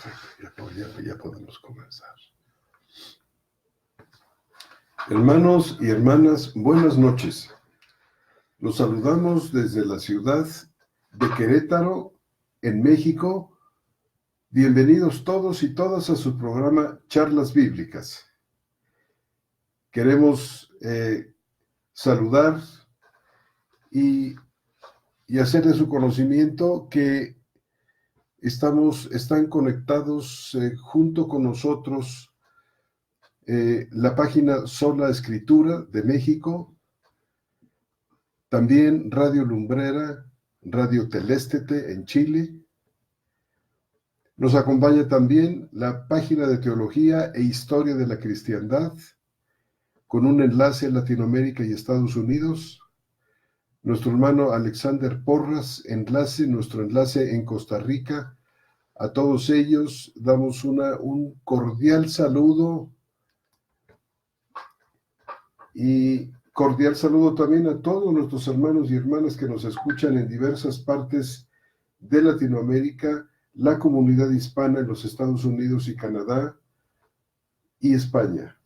Perfecto, ya podemos comenzar. Hermanos y hermanas, buenas noches. Los saludamos desde la ciudad de Querétaro, en México. Bienvenidos todos y todas a su programa Charlas Bíblicas. Queremos saludar y hacer de su conocimiento que están conectados junto con nosotros la página Sola Escritura de México, también Radio Lumbrera, Radio Telestete en Chile. Nos acompaña también la página de Teología e Historia de la Cristiandad, con un enlace en Latinoamérica y Estados Unidos. Nuestro hermano Alexander Porras, nuestro enlace en Costa Rica. A todos ellos damos un cordial saludo y cordial saludo también a todos nuestros hermanos y hermanas que nos escuchan en diversas partes de Latinoamérica, la comunidad hispana en los Estados Unidos y Canadá y España.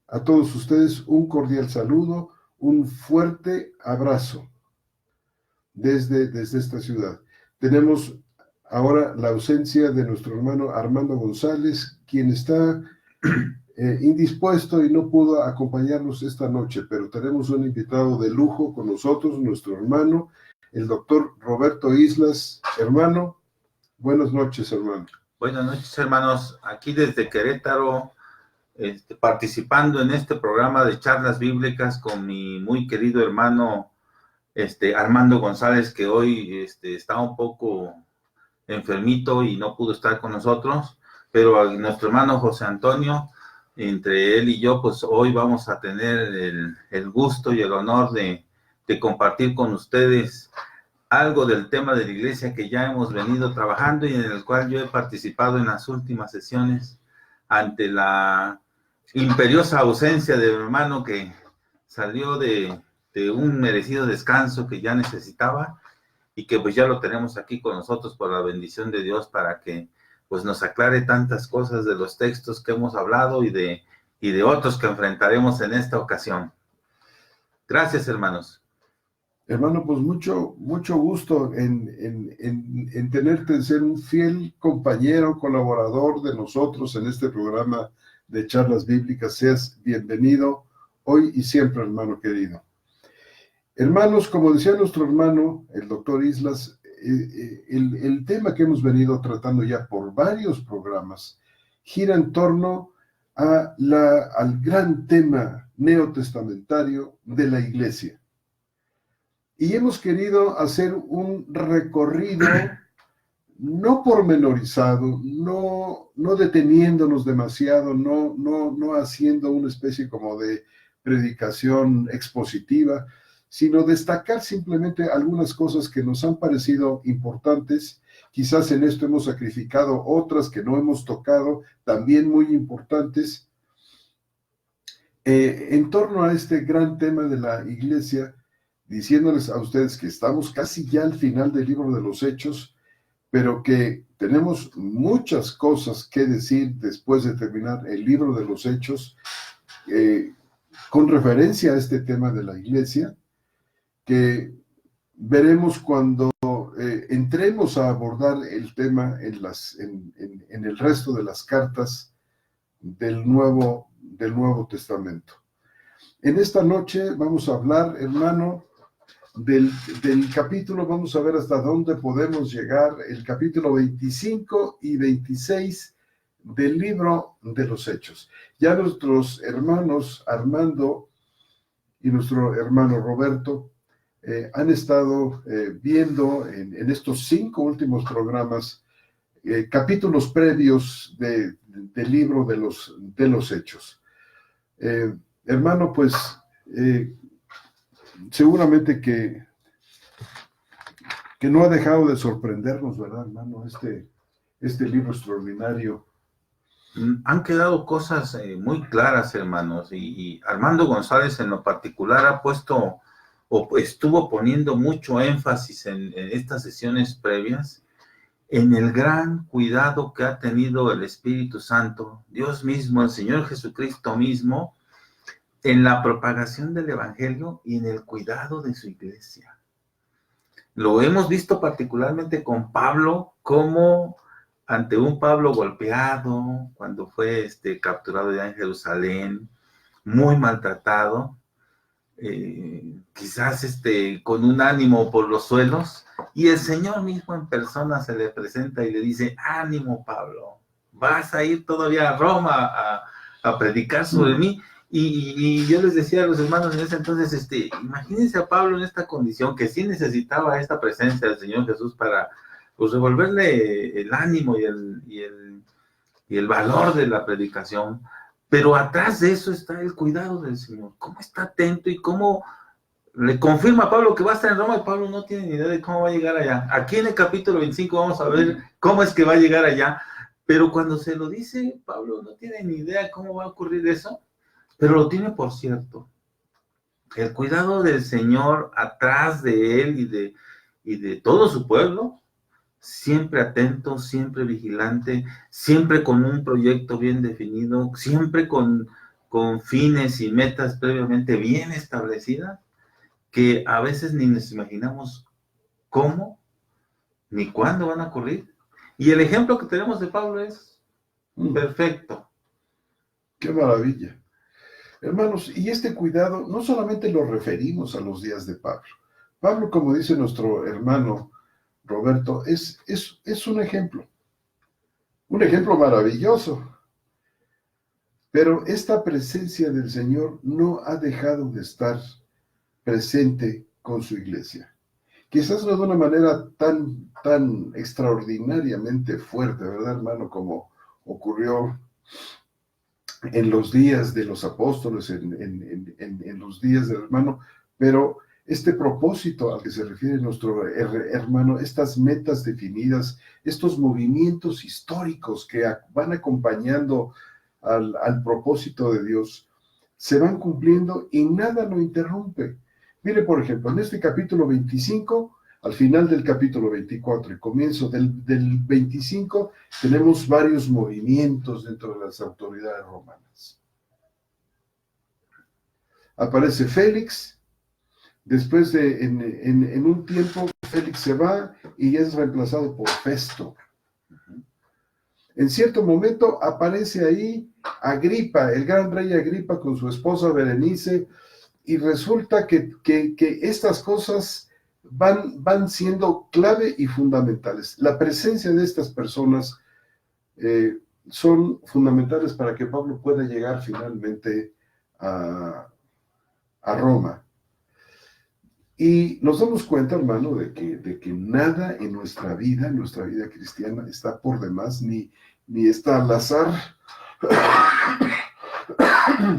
A todos ustedes un cordial saludo, un fuerte abrazo desde esta ciudad. Tenemos ahora la ausencia de nuestro hermano Armando González, quien está indispuesto y no pudo acompañarnos esta noche, pero tenemos un invitado de lujo con nosotros, nuestro hermano, el doctor Roberto Islas. Hermano, buenas noches, hermano. Buenas noches, hermanos. Aquí desde Querétaro, participando en este programa de charlas bíblicas con mi muy querido hermano Armando González, que hoy está un poco enfermito y no pudo estar con nosotros, pero a nuestro hermano José Antonio, entre él y yo, pues hoy vamos a tener el gusto y el honor de compartir con ustedes algo del tema de la iglesia que ya hemos venido trabajando y en el cual yo he participado en las últimas sesiones ante la imperiosa ausencia de mi hermano que salió de un merecido descanso que ya necesitaba y que pues ya lo tenemos aquí con nosotros por la bendición de Dios para que pues nos aclare tantas cosas de los textos que hemos hablado y de otros que enfrentaremos en esta ocasión. Gracias, hermanos. Hermano, pues mucho gusto en tenerte, en ser un fiel compañero, colaborador de nosotros en este programa de charlas bíblicas. Seas bienvenido hoy y siempre, hermano querido. Hermanos, como decía nuestro hermano, el doctor Islas, el tema que hemos venido tratando ya por varios programas gira en torno al gran tema neotestamentario de la iglesia. Y hemos querido hacer un recorrido no pormenorizado, no deteniéndonos demasiado, no haciendo una especie como de predicación expositiva, sino destacar simplemente algunas cosas que nos han parecido importantes. Quizás en esto hemos sacrificado otras que no hemos tocado, también muy importantes. En torno a este gran tema de la iglesia, diciéndoles a ustedes que estamos casi ya al final del libro de los Hechos, pero que tenemos muchas cosas que decir después de terminar el libro de los Hechos, con referencia a este tema de la iglesia, que veremos cuando entremos a abordar el tema en el resto de las cartas del Nuevo Testamento. En esta noche vamos a hablar, hermano, del capítulo, vamos a ver hasta dónde podemos llegar, el capítulo 25 y 26 del libro de los Hechos. Ya nuestros hermanos Armando y nuestro hermano Roberto han estado viendo en estos 5 últimos programas capítulos previos del libro de los Hechos. Hermano, pues seguramente que no ha dejado de sorprendernos, ¿verdad, hermano? Este libro extraordinario. Han quedado cosas muy claras, hermanos, y Armando González en lo particular ha puesto o estuvo poniendo mucho énfasis en estas sesiones previas en el gran cuidado que ha tenido el Espíritu Santo, Dios mismo, el Señor Jesucristo mismo, en la propagación del Evangelio y en el cuidado de su iglesia. Lo hemos visto particularmente con Pablo, como ante un Pablo golpeado, cuando fue capturado ya en Jerusalén, muy maltratado, quizás con un ánimo por los suelos, y el Señor mismo en persona se le presenta y le dice: ánimo, Pablo, vas a ir todavía a Roma a predicar sobre mí. Y yo les decía a los hermanos en ese entonces, imagínense a Pablo en esta condición, que sí necesitaba esta presencia del Señor Jesús para, pues, devolverle el ánimo y el valor de la predicación. Pero atrás de eso está el cuidado del Señor. Cómo está atento y cómo le confirma a Pablo que va a estar en Roma, y Pablo no tiene ni idea de cómo va a llegar allá. Aquí en el capítulo 25 vamos a ver cómo es que va a llegar allá. Pero cuando se lo dice, Pablo no tiene ni idea cómo va a ocurrir eso, pero lo tiene por cierto. El cuidado del Señor atrás de él y de todo su pueblo, siempre atento, siempre vigilante, siempre con un proyecto bien definido, siempre con fines y metas previamente bien establecidas, que a veces ni nos imaginamos cómo ni cuándo van a ocurrir. Y el ejemplo que tenemos de Pablo es perfecto. ¡Qué maravilla! Hermanos, y este cuidado no solamente lo referimos a los días de Pablo. Pablo, como dice nuestro hermano Roberto, es un ejemplo maravilloso. Pero esta presencia del Señor no ha dejado de estar presente con su iglesia. Quizás no de una manera tan extraordinariamente fuerte, ¿verdad, hermano? Como ocurrió en los días de los apóstoles, en los días del hermano, pero este propósito al que se refiere nuestro hermano, estas metas definidas, estos movimientos históricos que van acompañando al propósito de Dios, se van cumpliendo y nada lo interrumpe. Mire, por ejemplo, en este capítulo 25, al final del capítulo 24 y comienzo del 25, tenemos varios movimientos dentro de las autoridades romanas. Aparece Félix, después de, en un tiempo, Félix se va y es reemplazado por Festo. En cierto momento aparece ahí Agripa, el gran rey Agripa con su esposa Berenice, y resulta que estas cosas van siendo clave y fundamentales. La presencia de estas personas son fundamentales para que Pablo pueda llegar finalmente a Roma. Y nos damos cuenta, hermano, de que nada en nuestra vida cristiana, está por demás, ni está al azar.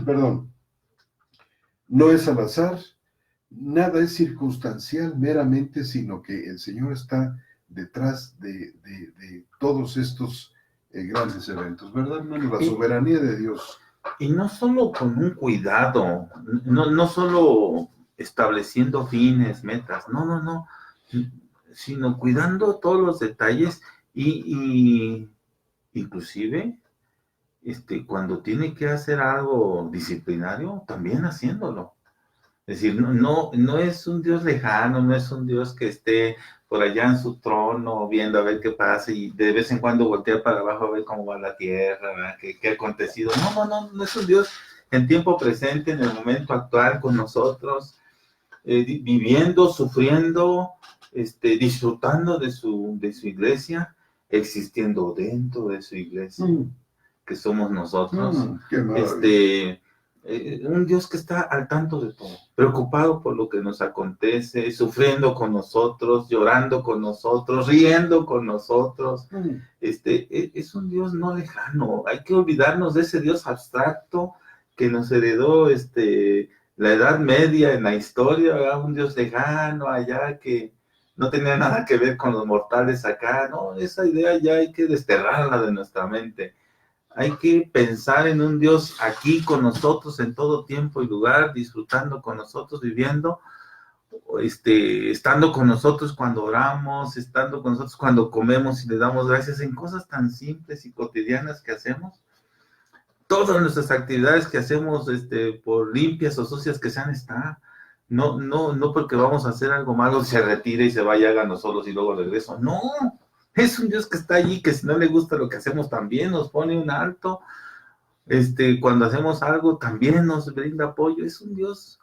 Perdón. No es al azar, nada es circunstancial meramente, sino que el Señor está detrás de todos estos grandes eventos, ¿verdad, hermano? La soberanía de Dios. Y no solo con un cuidado, no solo estableciendo fines, metas, no, sino cuidando todos los detalles y inclusive cuando tiene que hacer algo disciplinario, también haciéndolo. Es decir, no es un Dios lejano, no es un Dios que esté por allá en su trono viendo a ver qué pasa y de vez en cuando voltear para abajo a ver cómo va la tierra, qué ha acontecido. No es un Dios en tiempo presente, en el momento actual con nosotros, viviendo, sufriendo, disfrutando de su iglesia, existiendo dentro de su iglesia, que somos nosotros. Un Dios que está al tanto de todo, preocupado por lo que nos acontece, sufriendo con nosotros, llorando con nosotros, riendo con nosotros. Es un Dios no lejano. Hay que olvidarnos de ese Dios abstracto que nos heredó la Edad Media en la historia, ¿verdad? Un Dios lejano allá que no tenía nada que ver con los mortales acá. No, esa idea ya hay que desterrarla de nuestra mente. Hay que pensar en un Dios aquí con nosotros en todo tiempo y lugar, disfrutando con nosotros, viviendo estando con nosotros cuando oramos, estando con nosotros cuando comemos y le damos gracias en cosas tan simples y cotidianas que hacemos. Todas nuestras actividades que hacemos, por limpias o sucias que sean, no porque vamos a hacer algo malo, se retire y se vaya, háganos solos y luego regreso. No, es un Dios que está allí, que si no le gusta lo que hacemos también nos pone un alto. Cuando hacemos algo también nos brinda apoyo. Es un Dios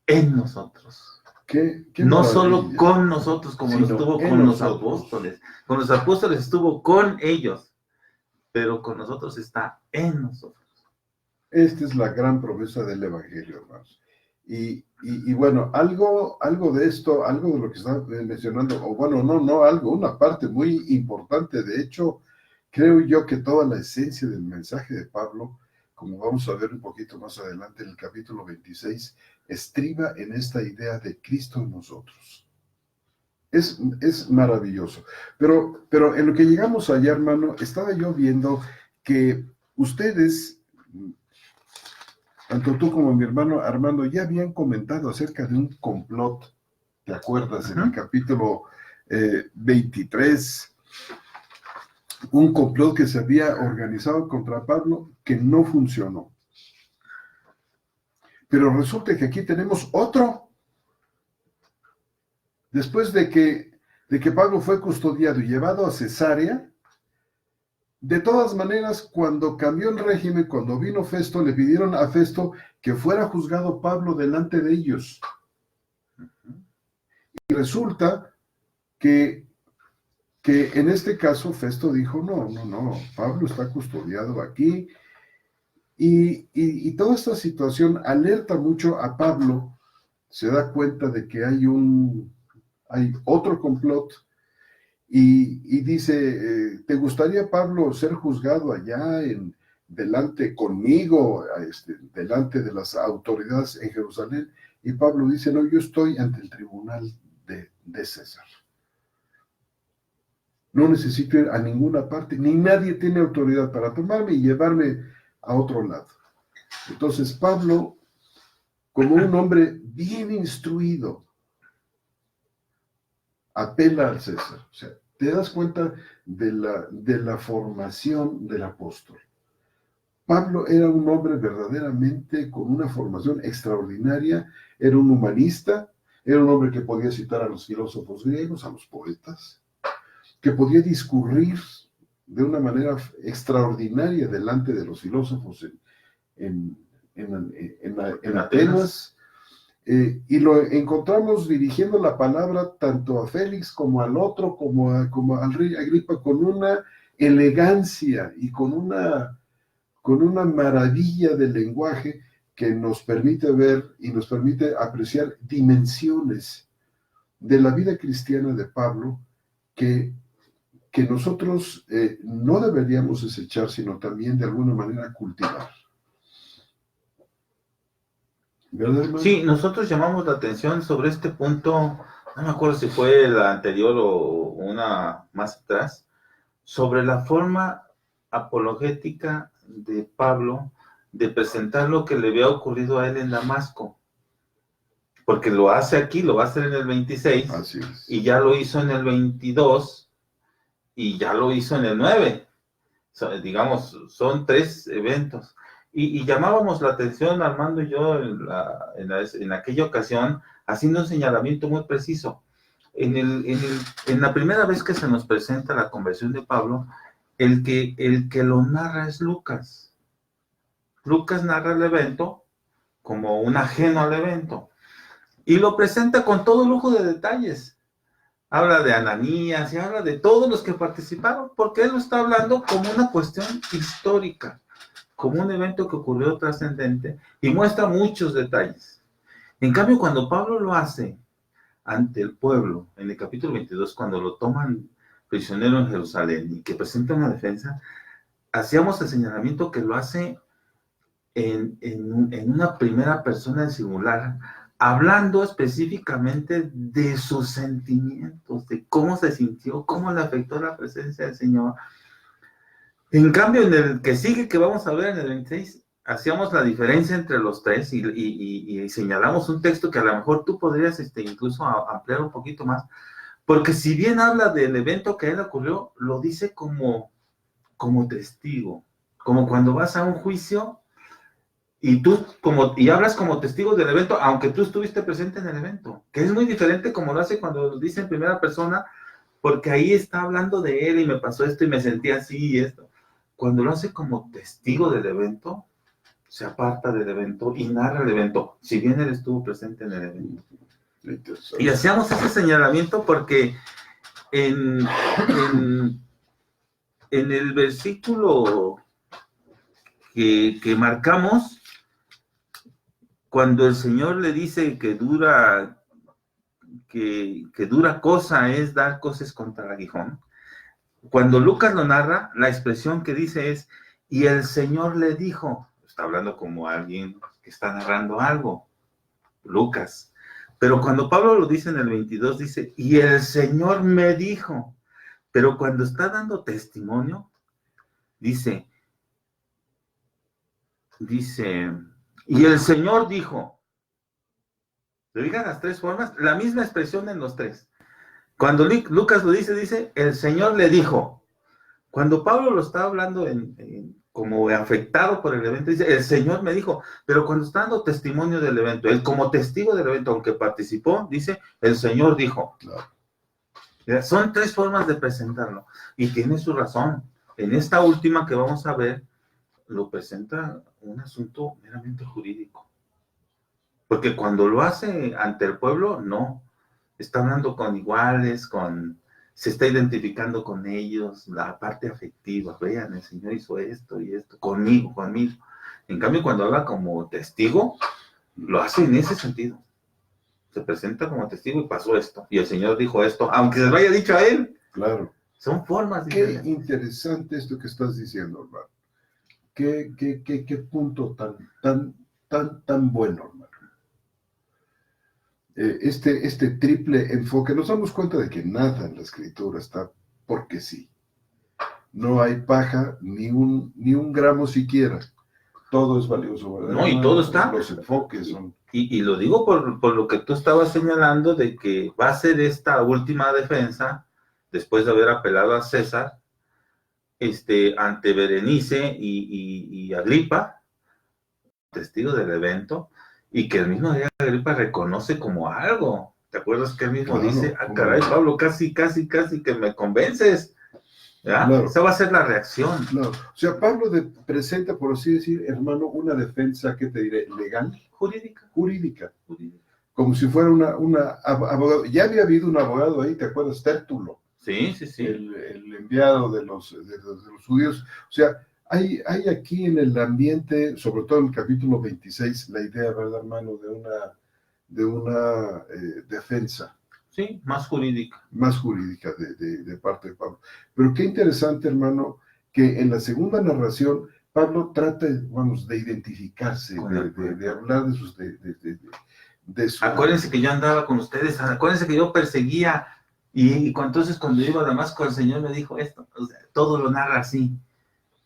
en nosotros. Qué no solo con nosotros, como lo estuvo con los apóstoles. Con los apóstoles estuvo con ellos, pero con nosotros está en nosotros. Esta es la gran promesa del Evangelio, hermanos. Y bueno, algo de esto, algo de lo que está mencionando, o bueno, no algo, una parte muy importante, de hecho, creo yo que toda la esencia del mensaje de Pablo, como vamos a ver un poquito más adelante en el capítulo 26, estriba en esta idea de Cristo en nosotros. Es maravilloso. Pero en lo que llegamos allá, hermano, estaba yo viendo que ustedes, tanto tú como mi hermano Armando, ya habían comentado acerca de un complot, ¿te acuerdas? En el capítulo 23, un complot que se había organizado contra Pablo que no funcionó. Pero resulta que aquí tenemos otro. Después de que Pablo fue custodiado y llevado a Cesarea, de todas maneras, cuando cambió el régimen, cuando vino Festo, le pidieron a Festo que fuera juzgado Pablo delante de ellos. Y resulta que en este caso Festo dijo, no, Pablo está custodiado aquí. Y toda esta situación alerta mucho a Pablo, se da cuenta de que hay otro complot, y dice, ¿te gustaría, Pablo, ser juzgado allá delante conmigo, delante de las autoridades en Jerusalén? Y Pablo dice, no, yo estoy ante el tribunal de César. No necesito ir a ninguna parte, ni nadie tiene autoridad para tomarme y llevarme a otro lado. Entonces Pablo, como un hombre bien instruido, apela al César. O sea, te das cuenta de la formación del apóstol. Pablo era un hombre verdaderamente con una formación extraordinaria, era un humanista, era un hombre que podía citar a los filósofos griegos, a los poetas, que podía discurrir de una manera extraordinaria delante de los filósofos en Atenas. Y lo encontramos dirigiendo la palabra tanto a Félix como al otro, como al rey Agripa, con una elegancia y con una maravilla del lenguaje que nos permite ver y nos permite apreciar dimensiones de la vida cristiana de Pablo que nosotros no deberíamos desechar, sino también de alguna manera cultivar. ¿Verdad, hermano? Sí, nosotros llamamos la atención sobre este punto, no me acuerdo si fue la anterior o una más atrás, sobre la forma apologética de Pablo de presentar lo que le había ocurrido a él en Damasco. Porque lo hace aquí, lo va a hacer en el 26, Así es. Y ya lo hizo en el 22, y ya lo hizo en el 9. Digamos, son 3 eventos. Y llamábamos la atención, Armando y yo, en aquella ocasión, haciendo un señalamiento muy preciso. En la primera vez que se nos presenta la conversión de Pablo, el que lo narra es Lucas. Lucas narra el evento como un ajeno al evento, y lo presenta con todo lujo de detalles. Habla de Ananías y habla de todos los que participaron, porque él lo está hablando como una cuestión histórica, como un evento que ocurrió trascendente, y muestra muchos detalles. En cambio, cuando Pablo lo hace ante el pueblo, en el capítulo 22, cuando lo toman prisionero en Jerusalén y que presenta una defensa, hacíamos el señalamiento que lo hace en una primera persona en singular, hablando específicamente de sus sentimientos, de cómo se sintió, cómo le afectó la presencia del Señor. En cambio, en el que sigue, que vamos a ver en el 26, hacíamos la diferencia entre los tres y señalamos un texto que a lo mejor tú podrías incluso ampliar un poquito más, porque si bien habla del evento que a él ocurrió, lo dice como testigo, como cuando vas a un juicio y tú y hablas como testigo del evento, aunque tú estuviste presente en el evento, que es muy diferente como lo hace cuando lo dice en primera persona, porque ahí está hablando de él y me pasó esto y me sentí así y esto. Cuando lo hace como testigo del evento, se aparta del evento y narra el evento, si bien él estuvo presente en el evento. Y hacíamos ese señalamiento porque en el versículo que marcamos, cuando el Señor le dice que dura cosa es dar cosas contra el aguijón, cuando Lucas lo narra, la expresión que dice es, y el Señor le dijo, está hablando como alguien que está narrando algo, Lucas. Pero cuando Pablo lo dice en el 22, dice, y el Señor me dijo. Pero cuando está dando testimonio, dice, y el Señor dijo. ¿Le digan las tres formas? La misma expresión en los tres. Cuando Lucas lo dice, el Señor le dijo. Cuando Pablo lo está hablando como afectado por el evento, dice, el Señor me dijo. Pero cuando está dando testimonio del evento, él como testigo del evento, aunque participó, dice, el Señor dijo. Claro. Son tres formas de presentarlo. Y tiene su razón. En esta última que vamos a ver, lo presenta un asunto meramente jurídico. Porque cuando lo hace ante el pueblo, no. Está hablando con iguales, se está identificando con ellos, la parte afectiva. Vean, el Señor hizo esto y esto, conmigo. En cambio, cuando habla como testigo, lo hace en ese sentido. Se presenta como testigo y pasó esto. Y el Señor dijo esto, aunque se lo haya dicho a él. Claro. Son formas diferentes. Qué interesante esto que estás diciendo, hermano. Qué punto tan bueno, hermano. Este triple enfoque, nos damos cuenta de que nada en la Escritura está porque sí. No hay paja, ni un gramo siquiera. Todo es valioso, ¿verdad? No, y todo está. Los enfoques son. Y lo digo por lo que tú estabas señalando de que va a ser esta última defensa, después de haber apelado a César, ante Berenice y Agripa, testigo del evento, y que el mismo día Agripa reconoce como algo. ¿Te acuerdas que él mismo dice, caray, Pablo, casi que me convences? ¿Ya? Claro. Esa va a ser la reacción. Claro. O sea, Pablo presenta, por así decir, hermano, una defensa, ¿qué te diré? ¿Legal? Jurídica. Como si fuera una abogado. Ya había habido un abogado ahí, ¿te acuerdas? Tértulo. Sí. El enviado de los judíos. O sea, hay aquí en el ambiente, sobre todo en el capítulo 26, la idea, ¿verdad, hermano? De una defensa. Sí, más jurídica. Más jurídica de parte de Pablo. Pero qué interesante, hermano, que en la segunda narración Pablo trata, de identificarse, de hablar de sus... Acuérdense que yo andaba con ustedes, acuérdense que yo perseguía, y entonces cuando iba a Damasco el Señor me dijo esto, o sea, todo lo narra así.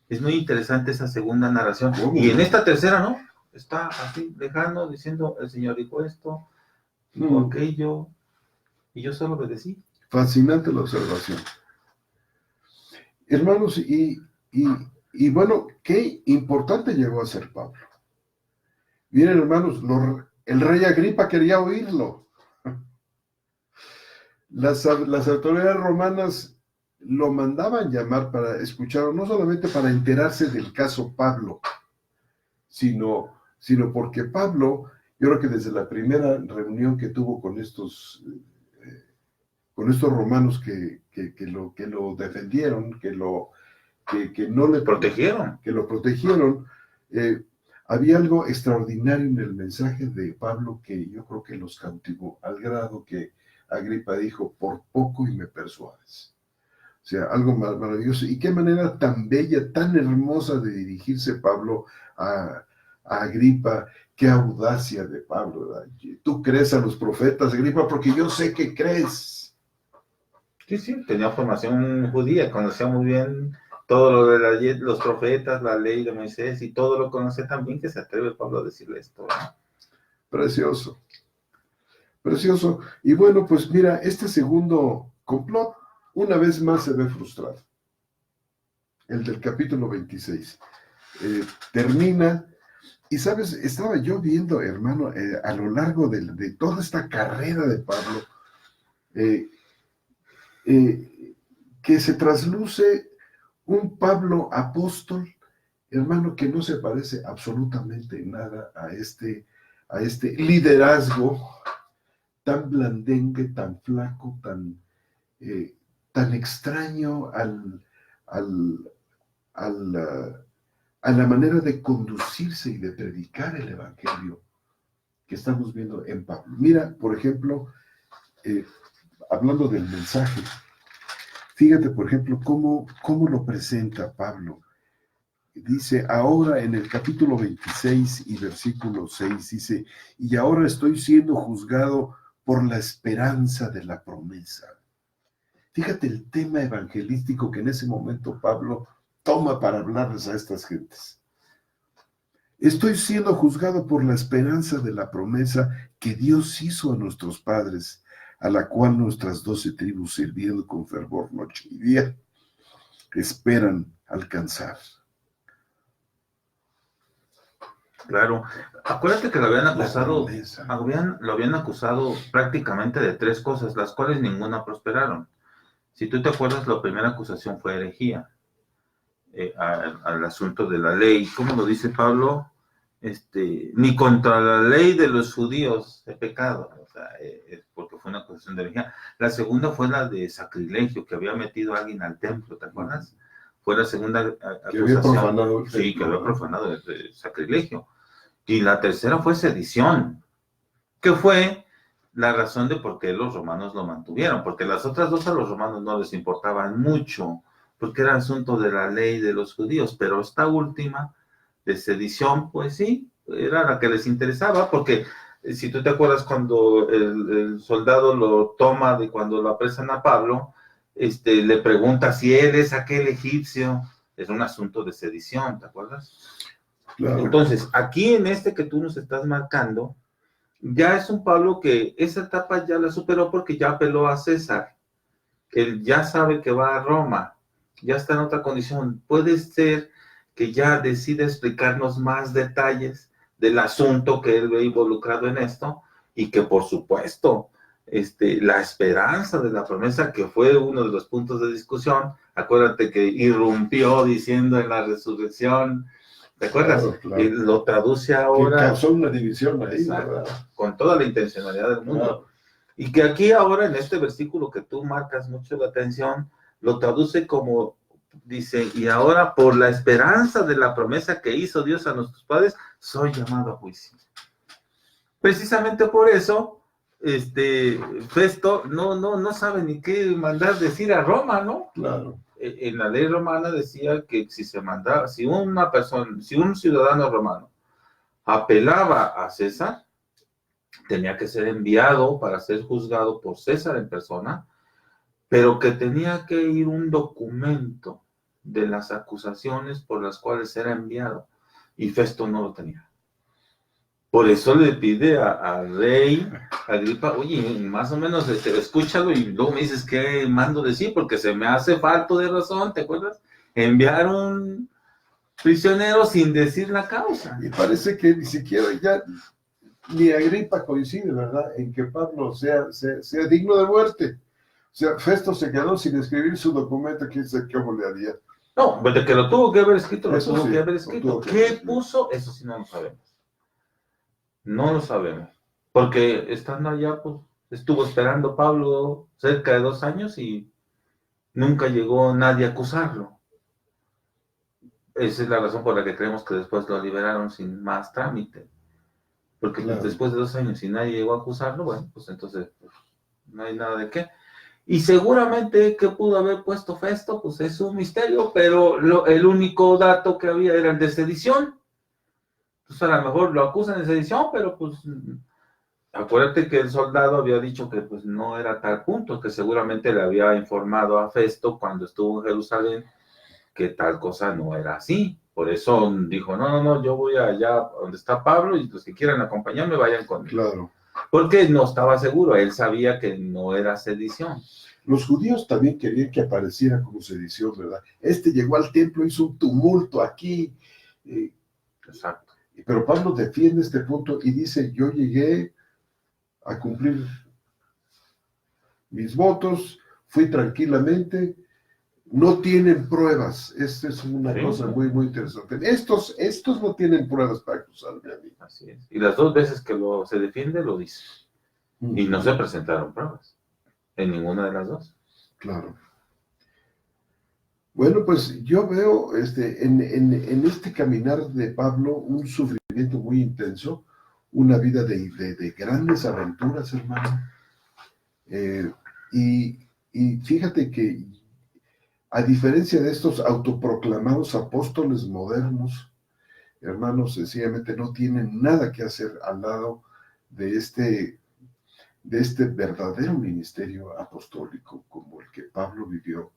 Es muy interesante esa segunda narración. Y en esta tercera, ¿no? Está así, lejano, diciendo, el Señor dijo esto, dijo aquello, y yo solo obedecí. Fascinante la observación. Hermanos, y bueno, qué importante llegó a ser Pablo. Miren, hermanos, el rey Agripa quería oírlo. Las autoridades romanas lo mandaban llamar para escucharlo, no solamente para enterarse del caso Pablo, sino porque Pablo, yo creo que desde la primera reunión que tuvo con estos romanos que lo defendieron, que no le protegieron, había algo extraordinario en el mensaje de Pablo que yo creo que los cautivó, al grado que Agripa dijo, por poco y me persuades. O sea, algo maravilloso. Y qué manera tan bella, tan hermosa de dirigirse Pablo a Agripa. Qué audacia de Pablo, ¿verdad? Tú crees a los profetas, Agripa, porque yo sé que crees. Sí, tenía formación judía, conocía muy bien todo lo de los profetas, la ley de Moisés y todo lo conoce también, que se atreve Pablo a decirle esto, ¿no? Precioso, precioso. Y bueno, pues mira, este segundo complot una vez más se ve frustrado. El del capítulo 26. Termina, y sabes, estaba yo viendo, hermano, a lo largo de toda esta carrera de Pablo, eh, que se trasluce un Pablo apóstol, hermano, que no se parece absolutamente nada a este liderazgo tan blandengue, tan flaco, tan extraño al, a la manera de conducirse y de predicar el evangelio que estamos viendo en Pablo. Mira, por ejemplo, hablando del mensaje, fíjate, por ejemplo, cómo lo presenta Pablo. Dice, ahora en el capítulo 26 y versículo 6, dice, y ahora estoy siendo juzgado por la esperanza de la promesa. Fíjate el tema evangelístico que en ese momento Pablo toma para hablarles a estas gentes. Estoy siendo juzgado por la esperanza de la promesa que Dios hizo a nuestros padres, a la cual nuestras 12 tribus, sirviendo con fervor noche y día, esperan alcanzar. Claro, acuérdate que lo habían acusado prácticamente de 3 cosas, las cuales ninguna prosperaron. Si tú te acuerdas, la primera acusación fue herejía, al asunto de la ley. ¿Cómo lo dice Pablo? Ni contra la ley de los judíos he pecado, o sea, porque fue una acusación de herejía. La segunda fue la de sacrilegio, que había metido a alguien al templo, ¿te acuerdas? Fue la segunda acusación. Que había profanado. Sí, que había profanado el sacrilegio. Y la tercera fue sedición, que fue la razón de por qué los romanos lo mantuvieron, porque las otras 2 a los romanos no les importaban mucho, porque era asunto de la ley de los judíos, pero esta última, de sedición, pues sí, era la que les interesaba, porque si tú te acuerdas cuando el soldado lo toma, de cuando lo apresan a Pablo, le pregunta si él es aquel egipcio, es un asunto de sedición, ¿te acuerdas? Claro. Entonces, aquí en que tú nos estás marcando, ya es un Pablo que esa etapa ya la superó porque ya apeló a César. Él ya sabe que va a Roma, ya está en otra condición. Puede ser que ya decida explicarnos más detalles del asunto que él ve involucrado en esto y que, por supuesto, la esperanza de la promesa, que fue uno de los puntos de discusión, acuérdate que irrumpió diciendo en la resurrección. ¿Te acuerdas? Claro, claro. Lo traduce ahora. Que causó una división ahí, exacto, ¿verdad? con toda la intencionalidad del mundo. Claro. Y que aquí ahora, en este versículo que tú marcas mucho la atención, lo traduce como, dice, y ahora por la esperanza de la promesa que hizo Dios a nuestros padres, soy llamado a juicio. Precisamente por eso, Festo no sabe ni qué mandar decir a Roma, ¿no? Claro. En la ley romana decía que si un ciudadano romano apelaba a César, tenía que ser enviado para ser juzgado por César en persona, pero que tenía que ir un documento de las acusaciones por las cuales era enviado, y Festo no lo tenía. Por eso le pide al rey Agripa, oye, más o menos escúchalo y luego me dices qué mando decir, porque se me hace falto de razón, ¿te acuerdas? Enviar un prisionero sin decir la causa. Y parece que ni siquiera ya, ni Agripa coincide, ¿verdad?, en que Pablo sea digno de muerte. O sea, Festo se quedó sin escribir su documento, quién sabe cómo le haría. No, pues de que lo tuvo que haber escrito, eso lo tuvo sí, que haber escrito. ¿Qué puso? Eso sí no lo sabemos. No lo sabemos. Porque estando allá, pues, estuvo esperando Pablo cerca de 2 años y nunca llegó nadie a acusarlo. Esa es la razón por la que creemos que después lo liberaron sin más trámite. Porque claro, después de 2 años y nadie llegó a acusarlo, bueno, pues entonces pues, no hay nada de qué. Y seguramente que pudo haber puesto Festo, pues es un misterio, pero el único dato que había era el de sedición. Entonces a lo mejor lo acusan de sedición, pero pues acuérdate que el soldado había dicho que pues no era tal punto, que seguramente le había informado a Festo cuando estuvo en Jerusalén que tal cosa no era así. Por eso dijo, no, yo voy allá donde está Pablo y los que quieran acompañarme vayan conmigo. Claro. Porque no estaba seguro, él sabía que no era sedición. Los judíos también querían que apareciera como sedición, ¿verdad? Llegó al templo, hizo un tumulto aquí. Exacto. Pero Pablo defiende este punto y dice, yo llegué a cumplir mis votos, fui tranquilamente, no tienen pruebas. Esta es una cosa muy, muy interesante. Estos no tienen pruebas para acusarme a mí. Así es. Y las dos veces que se defiende, lo dice. Y no se presentaron pruebas en ninguna de las dos. Claro. Bueno, pues yo veo en este caminar de Pablo un sufrimiento muy intenso, una vida de grandes aventuras, hermano. Y fíjate que a diferencia de estos autoproclamados apóstoles modernos, hermanos, sencillamente no tienen nada que hacer al lado de este verdadero ministerio apostólico como el que Pablo vivió.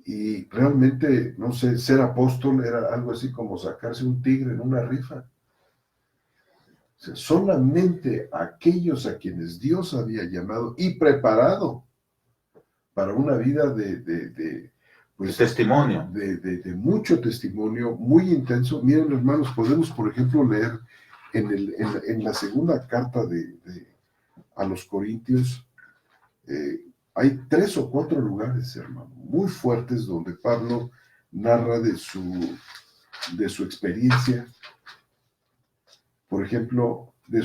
Y realmente, no sé, ser apóstol era algo así como sacarse un tigre en una rifa. O sea, solamente aquellos a quienes Dios había llamado y preparado para una vida pues, testimonio. De mucho testimonio, muy intenso. Miren, hermanos, podemos, por ejemplo, leer en la segunda carta a los Corintios, hay 3 o 4 lugares, hermano, muy fuertes donde Pablo narra de su experiencia, por ejemplo, de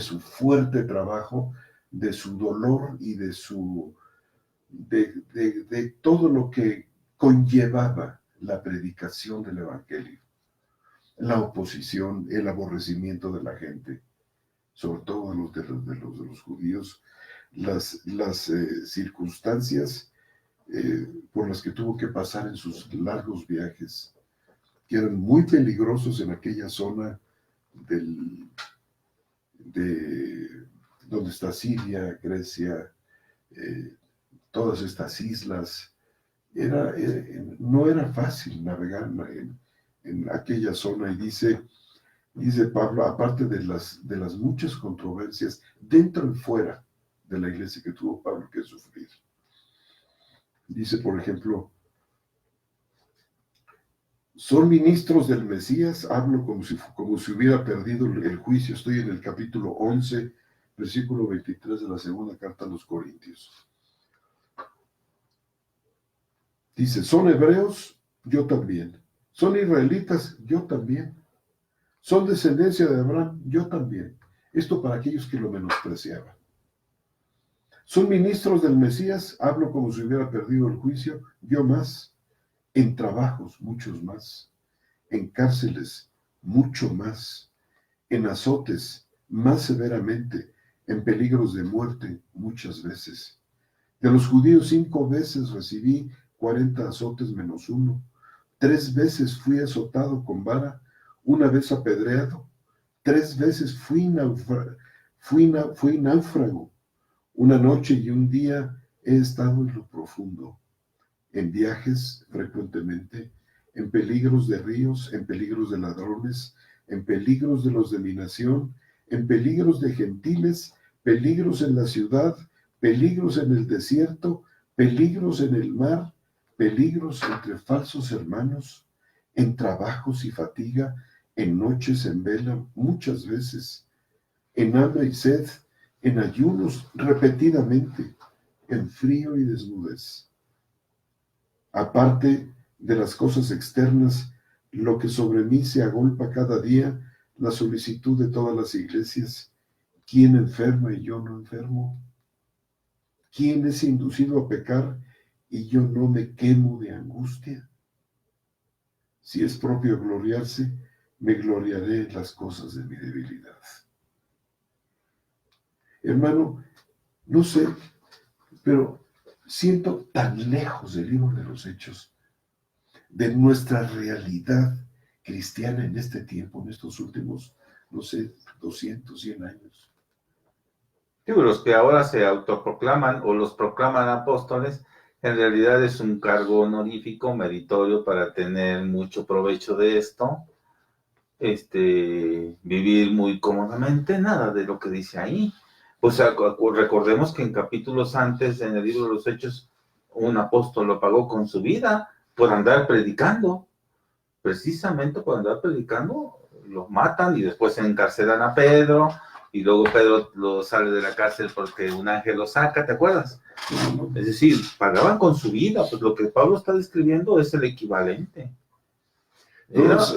su fuerte trabajo, de su dolor y de todo lo que conllevaba la predicación del Evangelio, la oposición, el aborrecimiento de la gente, sobre todo de los judíos, las circunstancias por las que tuvo que pasar en sus largos viajes, que eran muy peligrosos en aquella zona donde está Siria, Grecia, todas estas islas. No era fácil navegar en aquella zona, y dice Pablo, aparte de las muchas controversias dentro y fuera de la iglesia que tuvo Pablo que sufrir. Dice, por ejemplo, son ministros del Mesías, hablo como si hubiera perdido el juicio. Estoy en el capítulo 11, versículo 23 de la segunda carta a los Corintios. Dice, son hebreos, yo también. Son israelitas, yo también. Son descendencia de Abraham, yo también. Esto para aquellos que lo menospreciaban. Son ministros del Mesías, hablo como si hubiera perdido el juicio, yo más. En trabajos, muchos más. En cárceles, mucho más. En azotes, más severamente. En peligros de muerte, muchas veces. De los judíos 5 veces recibí 40 azotes menos 1. 3 veces fui azotado con vara, 1 vez apedreado. 3 veces fui náufrago. 1 noche y 1 día he estado en lo profundo. En viajes frecuentemente, en peligros de ríos, en peligros de ladrones, en peligros de los de mi nación, en peligros de gentiles, peligros en la ciudad, peligros en el desierto, peligros en el mar, peligros entre falsos hermanos, en trabajos y fatiga, en noches en vela, muchas veces, en hambre y sed, en ayunos repetidamente, en frío y desnudez. Aparte de las cosas externas, lo que sobre mí se agolpa cada día, la solicitud de todas las iglesias. ¿Quién enferma y yo no enfermo? ¿Quién es inducido a pecar y yo no me quemo de angustia? Si es propio gloriarse, me gloriaré en las cosas de mi debilidad. Hermano, no sé, pero siento tan lejos del libro de los Hechos, de nuestra realidad cristiana en este tiempo, en estos últimos, no sé, 200, 100 años. Digo, los que ahora se autoproclaman o los proclaman apóstoles, En realidad es un cargo honorífico, meritorio, para tener mucho provecho de esto, vivir muy cómodamente, nada de lo que dice ahí. O sea, recordemos que en capítulos antes, en el libro de los Hechos, un apóstol lo pagó con su vida por andar predicando. Precisamente por andar predicando, los matan y después encarcelan a Pedro, y luego Pedro lo sale de la cárcel porque un ángel lo saca, ¿te acuerdas? Es decir, pagaban con su vida, pues lo que Pablo está describiendo es el equivalente.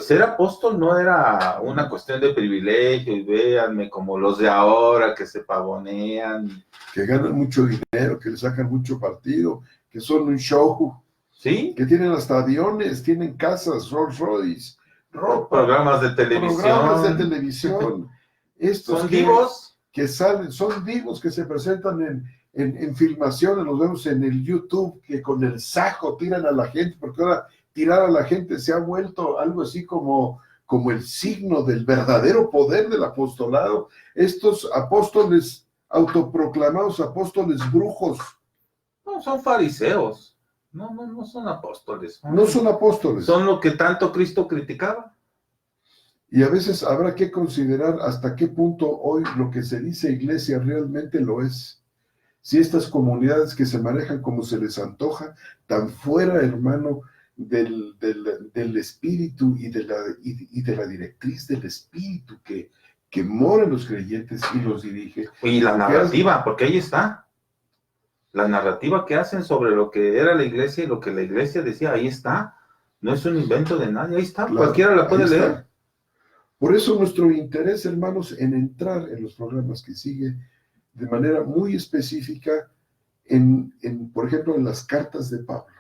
Ser apóstol no era una cuestión de privilegio, y véanme como los de ahora que se pavonean. Que ganan mucho dinero, que le sacan mucho partido, que son un show. ¿Sí? Que tienen hasta aviones, tienen casas, Rolls Royce, ropa. Programas de televisión. Estos son divos. Que salen, son divos que se presentan en filmaciones, los vemos en el YouTube, que con el saco tiran a la gente, porque ahora tirar a la gente se ha vuelto algo así como el signo del verdadero poder del apostolado. Estos apóstoles, autoproclamados apóstoles brujos. No, son fariseos. No son apóstoles. No son apóstoles. Son lo que tanto Cristo criticaba. Y a veces habrá que considerar hasta qué punto hoy lo que se dice iglesia realmente lo es. Si estas comunidades que se manejan como se les antoja, tan fuera, hermano, del espíritu y de la directriz del espíritu que mora en los creyentes y los dirige. Y la narrativa, porque ahí está. La narrativa que hacen sobre lo que era la iglesia y lo que la iglesia decía, ahí está. No es un invento de nadie, ahí está. Claro, cualquiera la puede leer. Por eso nuestro interés, hermanos, en entrar en los programas que siguen de manera muy específica por ejemplo, en las cartas de Pablo.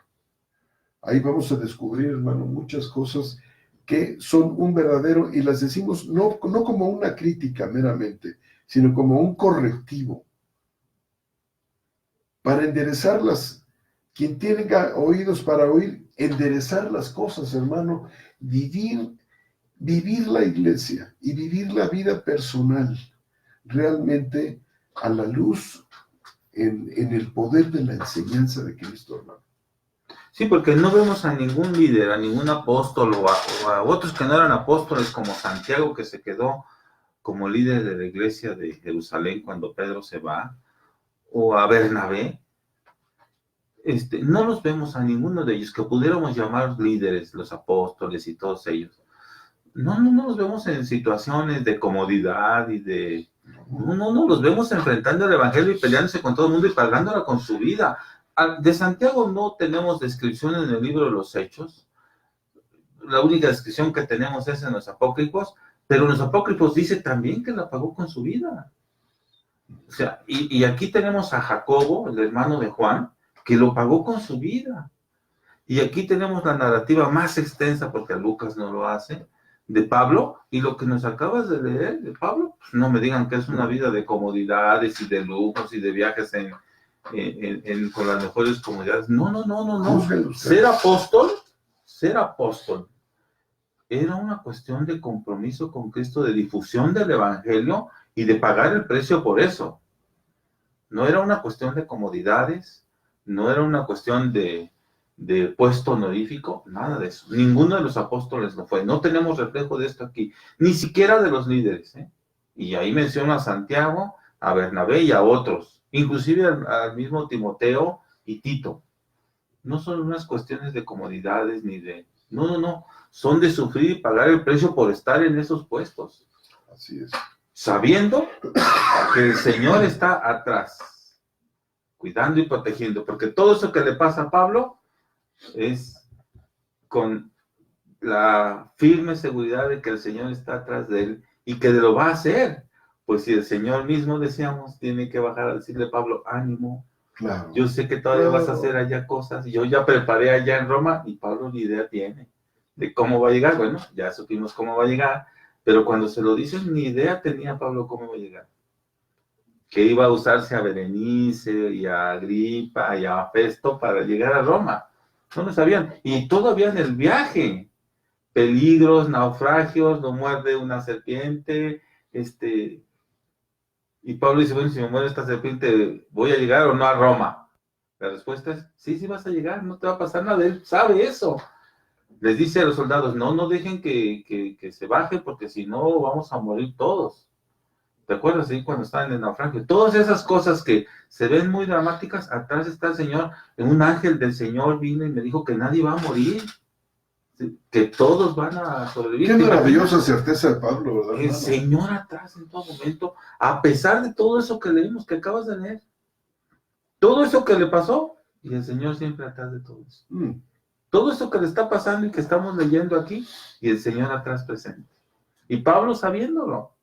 Ahí vamos a descubrir, hermano, muchas cosas que son un verdadero, y las decimos no como una crítica meramente, sino como un correctivo. Para enderezarlas, quien tenga oídos para oír, enderezar las cosas, hermano, vivir la iglesia y vivir la vida personal realmente a la luz en el poder de la enseñanza de Cristo, hermano. Sí, porque no vemos a ningún líder, a ningún apóstol o a otros que no eran apóstoles, como Santiago, que se quedó como líder de la iglesia de Jerusalén cuando Pedro se va, o a Bernabé. No los vemos a ninguno de ellos que pudiéramos llamar líderes, los apóstoles y todos ellos. No los vemos en situaciones de comodidad y de... No los vemos enfrentando el evangelio y peleándose con todo el mundo y pagándola con su vida. De Santiago no tenemos descripción en el libro de los Hechos. La única descripción que tenemos es en los apócrifos, pero en los apócrifos dice también que la pagó con su vida. O sea, y aquí tenemos a Jacobo, el hermano de Juan, que lo pagó con su vida. Y aquí tenemos la narrativa más extensa, porque Lucas no lo hace, de Pablo, y lo que nos acabas de leer de Pablo, pues no me digan que es una vida de comodidades y de lujos y de viajes con las mejores comodidades. No. Ser apóstol era una cuestión de compromiso con Cristo, de difusión del evangelio y de pagar el precio por eso. No era una cuestión de comodidades, no era una cuestión de puesto honorífico, nada de eso. Ninguno de los apóstoles lo fue. No tenemos reflejo de esto aquí, ni siquiera de los líderes. Y ahí menciona a Santiago, a Bernabé y a otros, inclusive al mismo Timoteo y Tito. No son unas cuestiones de comodidades ni de... No. Son de sufrir y pagar el precio por estar en esos puestos. Así es. Sabiendo que el Señor está atrás, cuidando y protegiendo, porque todo eso que le pasa a Pablo es con la firme seguridad de que el Señor está atrás de él y que lo va a hacer. Pues si el Señor mismo, decíamos, tiene que bajar a decirle a Pablo, ánimo, claro, yo sé que todavía vas a hacer allá cosas, yo ya preparé allá en Roma, y Pablo ni idea tiene de cómo va a llegar. Bueno, ya supimos cómo va a llegar, pero cuando se lo dicen, ni idea tenía Pablo cómo va a llegar. Que iba a usarse a Berenice y a Agripa y a Festo para llegar a Roma. No lo sabían. Y todavía en el viaje, peligros, naufragios, lo muerde una serpiente, y Pablo dice, bueno, si me muerde esta serpiente, ¿voy a llegar o no a Roma? La respuesta es, sí, sí vas a llegar, no te va a pasar nada, él sabe eso. Les dice a los soldados, no dejen que se baje, porque si no vamos a morir todos. ¿Te acuerdas ahí cuando estaban en el naufragio? Todas esas cosas que se ven muy dramáticas, atrás está el Señor, un ángel del Señor vino y me dijo que nadie va a morir, que todos van a sobrevivir. Qué maravillosa certeza de Pablo, ¿verdad, El hermano? Señor atrás en todo momento, a pesar de todo eso que leímos, que acabas de leer, todo eso que le pasó, y el Señor siempre atrás de todo eso. Todo eso que le está pasando y que estamos leyendo aquí, y el Señor atrás presente. Y Pablo sabiéndolo,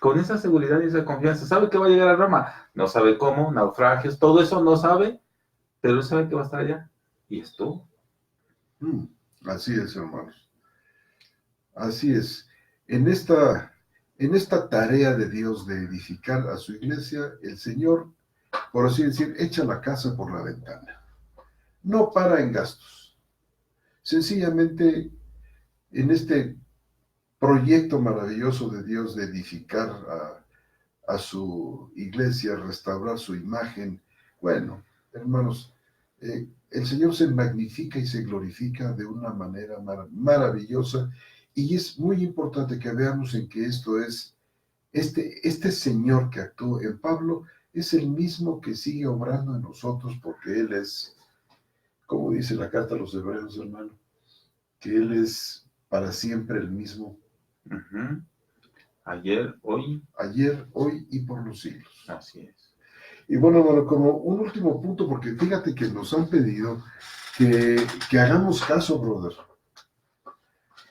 con esa seguridad y esa confianza, sabe que va a llegar a Roma, no sabe cómo, naufragios, todo eso no sabe, pero él sabe que va a estar allá, y estuvo. Así es, hermanos. Así es. En esta tarea de Dios de edificar a su iglesia, el Señor, por así decir, echa la casa por la ventana. No para en gastos. Sencillamente, en este proyecto maravilloso de Dios de edificar a su iglesia, restaurar su imagen, bueno, hermanos, el Señor se magnifica y se glorifica de una manera maravillosa, y es muy importante que veamos en que esto es, este Señor que actuó en Pablo es el mismo que sigue obrando en nosotros, porque Él es, como dice la carta a los Hebreos, hermano, que Él es para siempre el mismo. Ayer, hoy y por los siglos. Así es. Y bueno, como un último punto, porque fíjate que nos han pedido que hagamos caso, brother,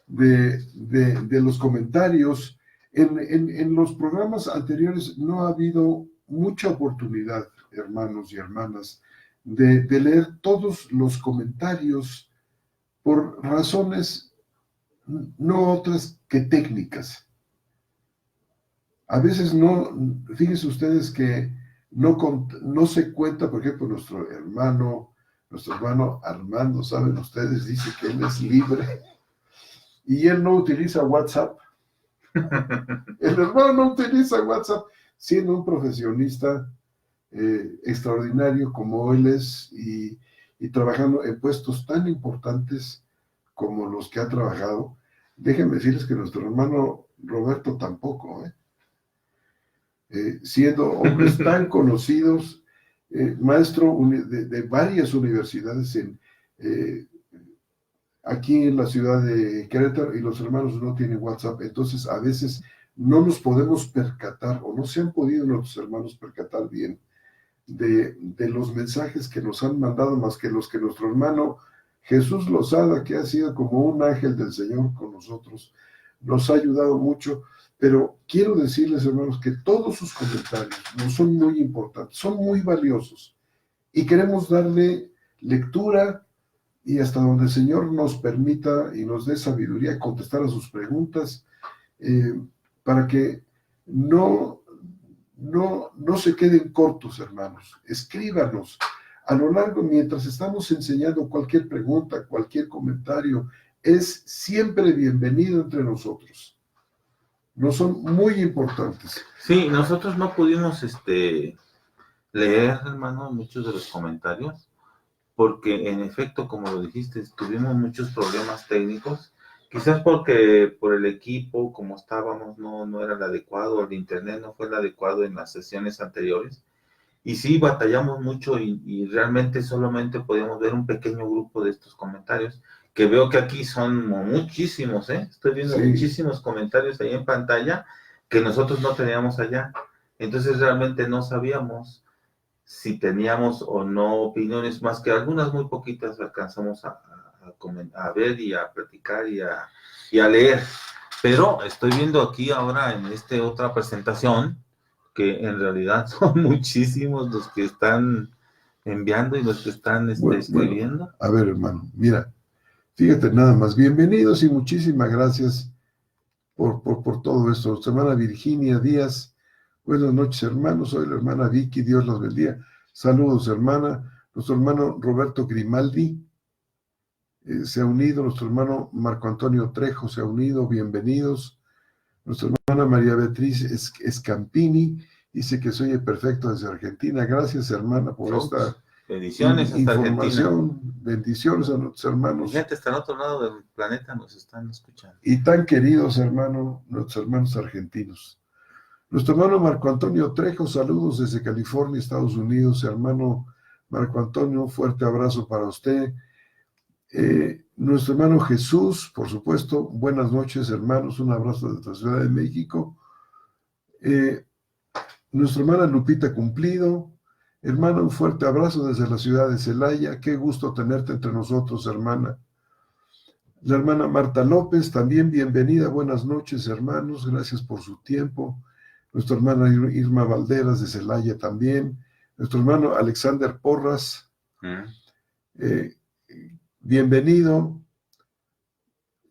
de los comentarios. En los programas anteriores no ha habido mucha oportunidad, hermanos y hermanas, de leer todos los comentarios por razones no otras que técnicas. A veces no, fíjense ustedes que no se cuenta, por ejemplo, nuestro hermano Armando, saben ustedes, dice que él es libre y él no utiliza WhatsApp. El hermano no utiliza WhatsApp, siendo un profesionista extraordinario como él es, y trabajando en puestos tan importantes como los que ha trabajado. Déjenme decirles que nuestro hermano Roberto tampoco, siendo hombres tan conocidos, maestro de varias universidades aquí en la ciudad de Querétaro, y los hermanos no tienen WhatsApp. Entonces a veces no nos podemos percatar, o no se han podido nuestros hermanos percatar bien de los mensajes que nos han mandado, más que los que nuestro hermano Jesús Lozada, que ha sido como un ángel del Señor con nosotros, nos ha ayudado mucho. Pero quiero decirles, hermanos, que todos sus comentarios nos son muy importantes, son muy valiosos, y queremos darle lectura, y hasta donde el Señor nos permita y nos dé sabiduría, contestar a sus preguntas, para que no se queden cortos, hermanos. Escríbanos a lo largo, mientras estamos enseñando, cualquier pregunta, cualquier comentario, es siempre bienvenido entre nosotros. No son muy importantes. Sí, nosotros no pudimos leer, hermano, muchos de los comentarios, porque en efecto, como lo dijiste, tuvimos muchos problemas técnicos, quizás porque por el equipo, como estábamos, no era el adecuado, el internet no fue el adecuado en las sesiones anteriores, y sí batallamos mucho, y realmente solamente podíamos ver un pequeño grupo de estos comentarios, que veo que aquí son muchísimos, estoy viendo muchísimos comentarios ahí en pantalla que nosotros no teníamos allá. Entonces realmente no sabíamos si teníamos o no opiniones, más que algunas muy poquitas alcanzamos a ver y a platicar y a leer. Pero estoy viendo aquí ahora en esta otra presentación que en realidad son muchísimos los que están enviando y los que están escribiendo. Bueno, a ver, hermano, mira, fíjate nada más, bienvenidos y muchísimas gracias por todo esto. Nuestra hermana Virginia Díaz, buenas noches, hermanos. Soy la hermana Vicky, Dios los bendiga. Saludos, hermana. Nuestro hermano Roberto Grimaldi se ha unido. Nuestro hermano Marco Antonio Trejo se ha unido. Bienvenidos. Nuestra hermana María Beatriz Escampini dice que se oye perfecto desde Argentina. Gracias, hermana, por esta Bendiciones hasta Argentina. Información, bendiciones a nuestros hermanos. Gente hasta el otro lado del planeta nos están escuchando. Y tan queridos hermanos, nuestros hermanos argentinos. Nuestro hermano Marco Antonio Trejo, saludos desde California, Estados Unidos. Hermano Marco Antonio, fuerte abrazo para usted. Nuestro hermano Jesús, por supuesto, buenas noches, hermanos, un abrazo desde la Ciudad de México. Nuestra hermana Lupita Cumplido, hermana, un fuerte abrazo desde la ciudad de Celaya. Qué gusto tenerte entre nosotros, hermana. La hermana Marta López, también bienvenida, buenas noches, hermanos, gracias por su tiempo. Nuestra hermana Irma Valderas de Celaya también. Nuestro hermano Alexander Porras, bienvenido.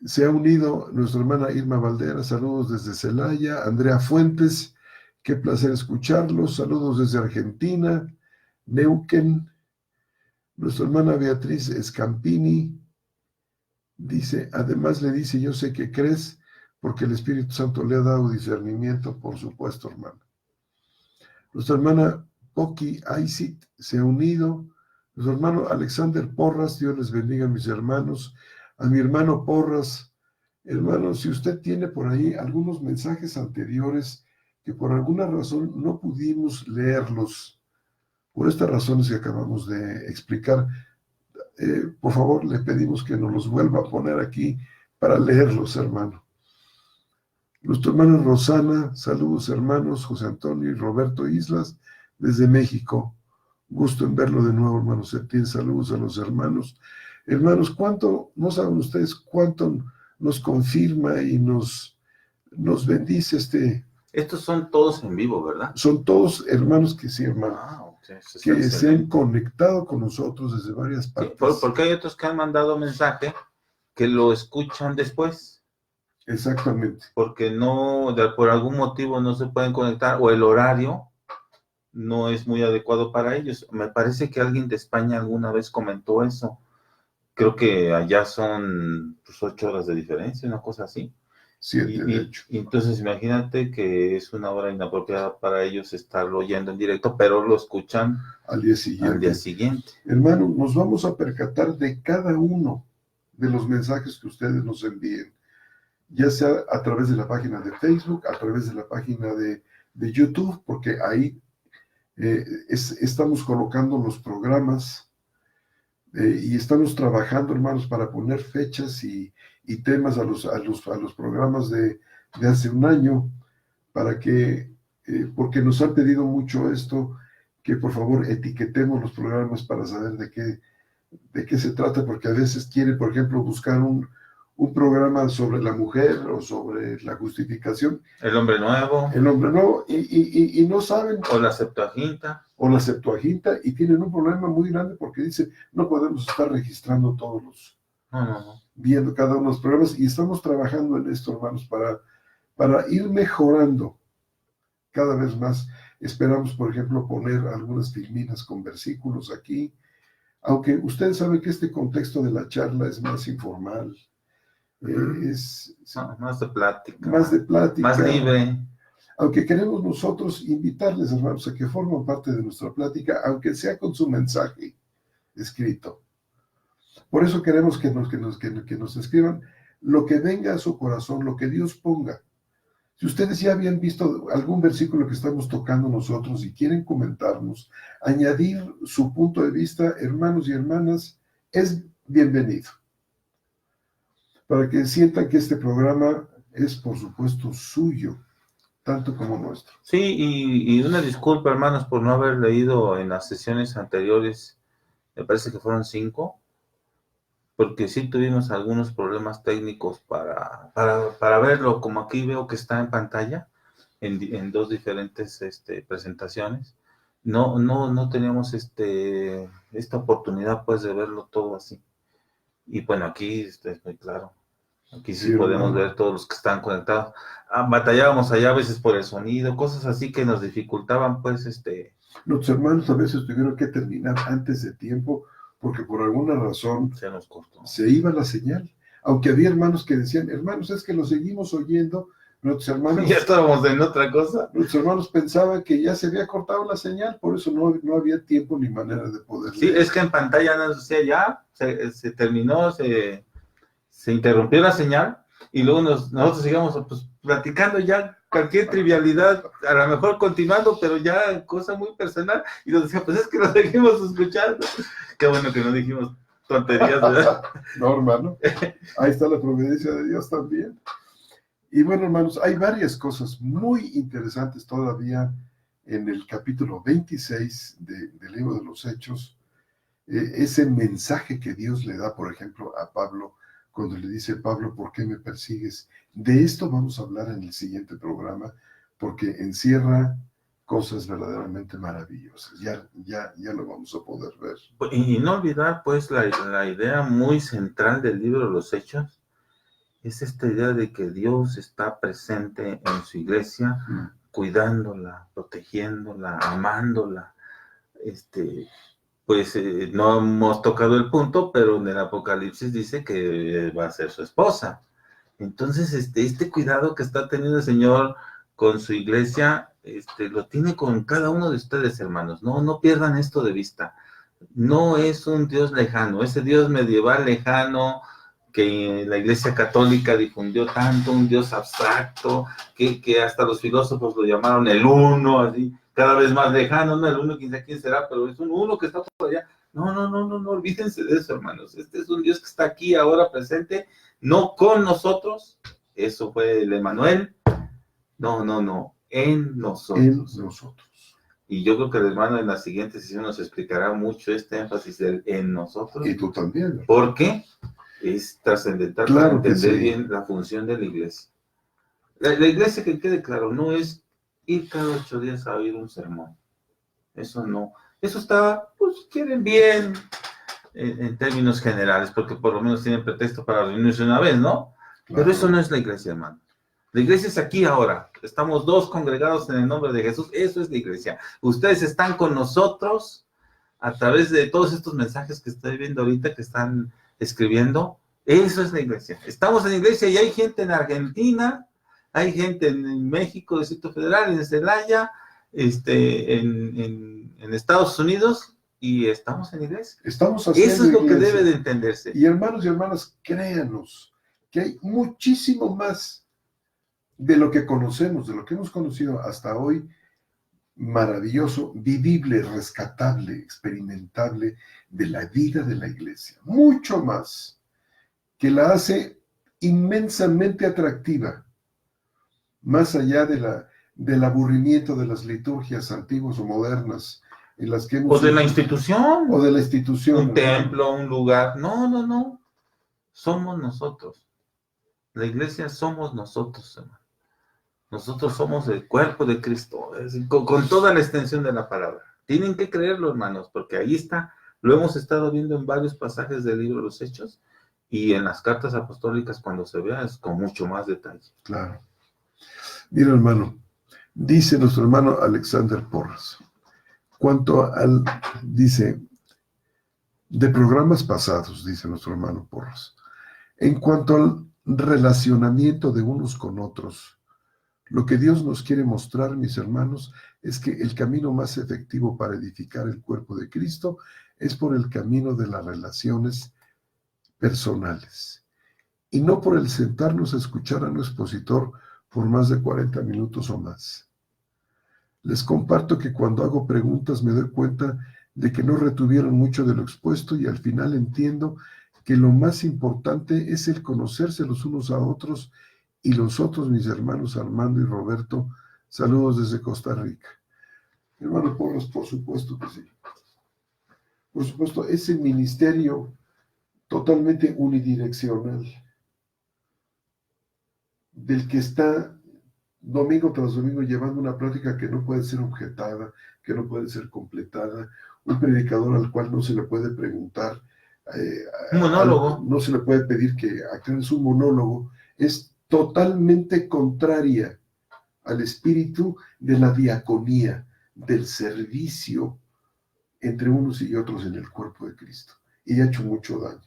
Se ha unido nuestra hermana Irma Valderas, saludos desde Celaya. Andrea Fuentes, qué placer escucharlos, saludos desde Argentina. Neuquén. Nuestra hermana Beatriz Scampini dice, además le dice, yo sé que crees, porque el Espíritu Santo le ha dado discernimiento, por supuesto, hermano. Nuestra hermana Poki Aisit se ha unido. Nuestro hermano Alexander Porras, Dios les bendiga, mis hermanos. A mi hermano Porras, hermano, si usted tiene por ahí algunos mensajes anteriores que por alguna razón no pudimos leerlos, por estas razones que acabamos de explicar, por favor, le pedimos que nos los vuelva a poner aquí para leerlos, hermano. Nuestro hermano Rosana, saludos, hermanos José Antonio y Roberto Islas, desde México. Gusto en verlo de nuevo, hermano Septién. Saludos a los hermanos. Hermanos, ¿cuánto, no saben ustedes cuánto nos confirma y nos bendice Estos son todos en vivo, ¿verdad? Son todos hermanos que sí, hermano. Okay. Que se han conectado con nosotros desde varias partes. Sí, porque hay otros que han mandado mensaje que lo escuchan después. Exactamente. Porque no, por algún motivo no se pueden conectar o el horario no es muy adecuado para ellos. Me parece que alguien de España alguna vez comentó eso. Creo que allá son 8 horas de diferencia, una cosa así. 7, de hecho. Entonces imagínate que es una hora inapropiada para ellos estarlo oyendo en directo, pero lo escuchan al día siguiente. Hermano, nos vamos a percatar de cada uno de los mensajes que ustedes nos envíen, ya sea a través de la página de Facebook, a través de la página de YouTube, porque ahí estamos colocando los programas y estamos trabajando, hermanos, para poner fechas y temas a los programas de hace un año, para que, porque nos han pedido mucho esto, que por favor etiquetemos los programas para saber de qué se trata, porque a veces quieren, por ejemplo, buscar un programa sobre la mujer o sobre la justificación. El hombre nuevo. Y no saben. O la Septuaginta. Y tienen un problema muy grande porque dice, no podemos estar registrando todos los... No. Viendo cada uno de los programas, y estamos trabajando en esto, hermanos, para ir mejorando cada vez más. Esperamos, por ejemplo, poner algunas filminas con versículos aquí, aunque ustedes saben que este contexto de la charla es más informal. Más de plática. Más libre. Aunque queremos nosotros invitarles, hermanos, a que formen parte de nuestra plática, aunque sea con su mensaje escrito. Por eso queremos que nos escriban lo que venga a su corazón, lo que Dios ponga. Si ustedes ya habían visto algún versículo que estamos tocando nosotros y quieren comentarnos, añadir su punto de vista, hermanos y hermanas, es bienvenido. Para que sientan que este programa es, por supuesto, suyo, tanto como nuestro. Sí, y una disculpa, hermanos, por no haber leído en las sesiones anteriores, me parece que fueron 5, porque sí tuvimos algunos problemas técnicos para verlo, como aquí veo que está en pantalla, en 2 diferentes presentaciones. No teníamos esta oportunidad, pues, de verlo todo así. Y bueno, aquí es muy claro. Aquí sí podemos ver todos los que están conectados. Batallábamos allá a veces por el sonido, cosas así que nos dificultaban, pues, Los hermanos a veces tuvieron que terminar antes de tiempo, porque por alguna razón se nos cortó. Se iba la señal. Aunque había hermanos que decían, hermanos, es que lo seguimos oyendo, Nuestros hermanos, Ya estábamos en otra cosa. nuestros hermanos pensaban que ya se había cortado la señal, por eso no había tiempo ni manera de poder Sí, leer. es que en pantalla nos decía ya, se terminó, se interrumpió la señal y luego nosotros sigamos pues, platicando ya cualquier trivialidad, a lo mejor continuando, pero ya cosa muy personal. Y nos decía, pues es que lo seguimos escuchando. Qué bueno que no dijimos tonterías, ¿verdad? No, hermano, ahí está la providencia de Dios también. Y bueno, hermanos, hay varias cosas muy interesantes todavía en el capítulo 26 del libro de los Hechos. Ese mensaje que Dios le da, por ejemplo, a Pablo, cuando le dice, Pablo, ¿por qué me persigues? De esto vamos a hablar en el siguiente programa, porque encierra cosas verdaderamente maravillosas. Ya lo vamos a poder ver. Y no olvidar, pues, la idea muy central del libro de los Hechos, es esta idea de que Dios está presente en su iglesia, cuidándola, protegiéndola, amándola. Pues no hemos tocado el punto, pero en el Apocalipsis dice que va a ser su esposa. Entonces, este cuidado que está teniendo el Señor con su iglesia, lo tiene con cada uno de ustedes, hermanos. No pierdan esto de vista. No es un Dios lejano, ese Dios medieval lejano que la Iglesia Católica difundió tanto, un Dios abstracto, que hasta los filósofos lo llamaron el uno, así, cada vez más lejano, no el uno, quién será, pero es un uno que está por allá. No, olvídense de eso, hermanos. Este es un Dios que está aquí ahora presente, no con nosotros, eso fue el Emmanuel, no, en nosotros. En nosotros. Y yo creo que el hermano en la siguiente sesión nos explicará mucho este énfasis del en nosotros. Y tú también, ¿verdad? ¿Por qué? Es trascendental para entender bien la función de la iglesia. La iglesia, que quede claro, no es ir cada 8 días a oír un sermón. Eso no. Eso está, pues, quieren bien en términos generales, porque por lo menos tienen pretexto para reunirse una vez, ¿no? Claro. Pero eso no es la iglesia, hermano. La iglesia es aquí ahora. Estamos 2 congregados en el nombre de Jesús. Eso es la iglesia. Ustedes están con nosotros a través de todos estos mensajes que estoy viendo ahorita que están escribiendo. Eso es la iglesia. Estamos en la iglesia y hay gente en Argentina, hay gente en México, Distrito Federal, en Celaya, en Estados Unidos, y estamos en la iglesia. Estamos haciendo eso es lo iglesia. que debe de entenderse. Y hermanos y hermanas, créanos que hay muchísimo más de lo que conocemos, de lo que hemos conocido hasta hoy, maravilloso, vivible, rescatable, experimentable de la vida de la iglesia. Mucho más, que la hace inmensamente atractiva, más allá del aburrimiento de las liturgias antiguas o modernas, en las que hemos... O de la institución. O de la institución. Un templo, un lugar. No. Somos nosotros. La iglesia somos nosotros, hermano. Nosotros somos el cuerpo de Cristo, con toda la extensión de la palabra. Tienen que creerlo, hermanos, porque ahí está. Lo hemos estado viendo en varios pasajes del libro de los Hechos y en las cartas apostólicas, cuando se vea, es con mucho más detalle. Claro. Mira, hermano, dice nuestro hermano Alexander Porras, dice, de programas pasados, dice nuestro hermano Porras, en cuanto al relacionamiento de unos con otros, lo que Dios nos quiere mostrar, mis hermanos, es que el camino más efectivo para edificar el cuerpo de Cristo es por el camino de las relaciones personales, y no por el sentarnos a escuchar a un expositor por más de 40 minutos o más. Les comparto que cuando hago preguntas me doy cuenta de que no retuvieron mucho de lo expuesto y al final entiendo que lo más importante es el conocerse los unos a otros. Y los otros, mis hermanos Armando y Roberto, saludos desde Costa Rica. Hermano Porras, por supuesto que sí. Por supuesto, ese ministerio totalmente unidireccional, del que está domingo tras domingo llevando una plática que no puede ser objetada, que no puede ser completada, un predicador al cual no se le puede preguntar, un monólogo. No se le puede pedir que aclare su monólogo, es totalmente contraria al espíritu de la diaconía, del servicio entre unos y otros en el cuerpo de Cristo. Y ha hecho mucho daño.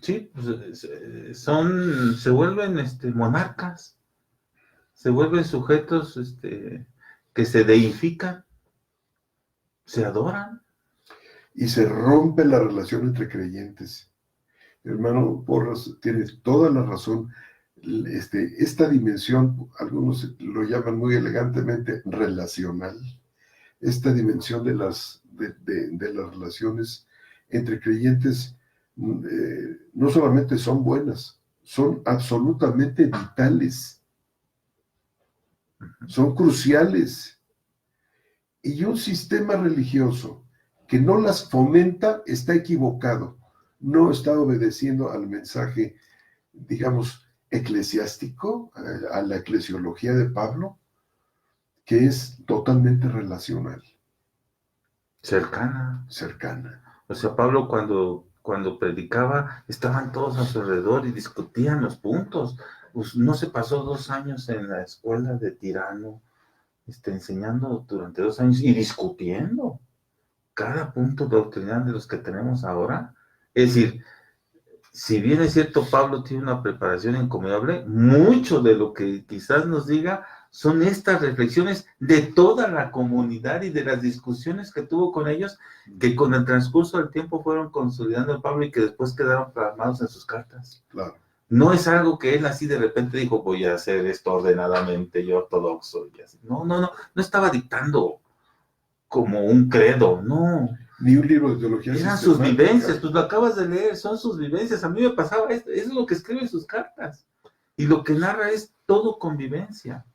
Sí, pues, se vuelven monarcas, se vuelven sujetos que se deifican, se adoran. Y se rompe la relación entre creyentes. Hermano Porras tiene toda la razón. Esta dimensión, algunos lo llaman muy elegantemente relacional, esta dimensión de las relaciones entre creyentes no solamente son buenas, son absolutamente vitales, son cruciales. Y un sistema religioso que no las fomenta está equivocado, no está obedeciendo al mensaje, digamos, eclesiástico, a la eclesiología de Pablo, que es totalmente relacional. Cercana. Cercana. O sea, Pablo cuando predicaba, estaban todos a su alrededor y discutían los puntos. Pues no se pasó 2 años en la escuela de Tirano, enseñando durante 2 años y discutiendo cada punto doctrinal de los que tenemos ahora. Es decir, si bien es cierto, Pablo tiene una preparación encomiable, mucho de lo que quizás nos diga son estas reflexiones de toda la comunidad y de las discusiones que tuvo con ellos, que con el transcurso del tiempo fueron consolidando a Pablo y que después quedaron plasmados en sus cartas. Claro. No es algo que él así de repente dijo, voy a hacer esto ordenadamente y ortodoxo. Y así. No estaba dictando como un credo, no. Ni un libro de teología eran sistemática. Sus vivencias, pues lo acabas de leer, son sus vivencias. A mí me pasaba esto, eso es lo que escribe en sus cartas. Y lo que narra es todo convivencia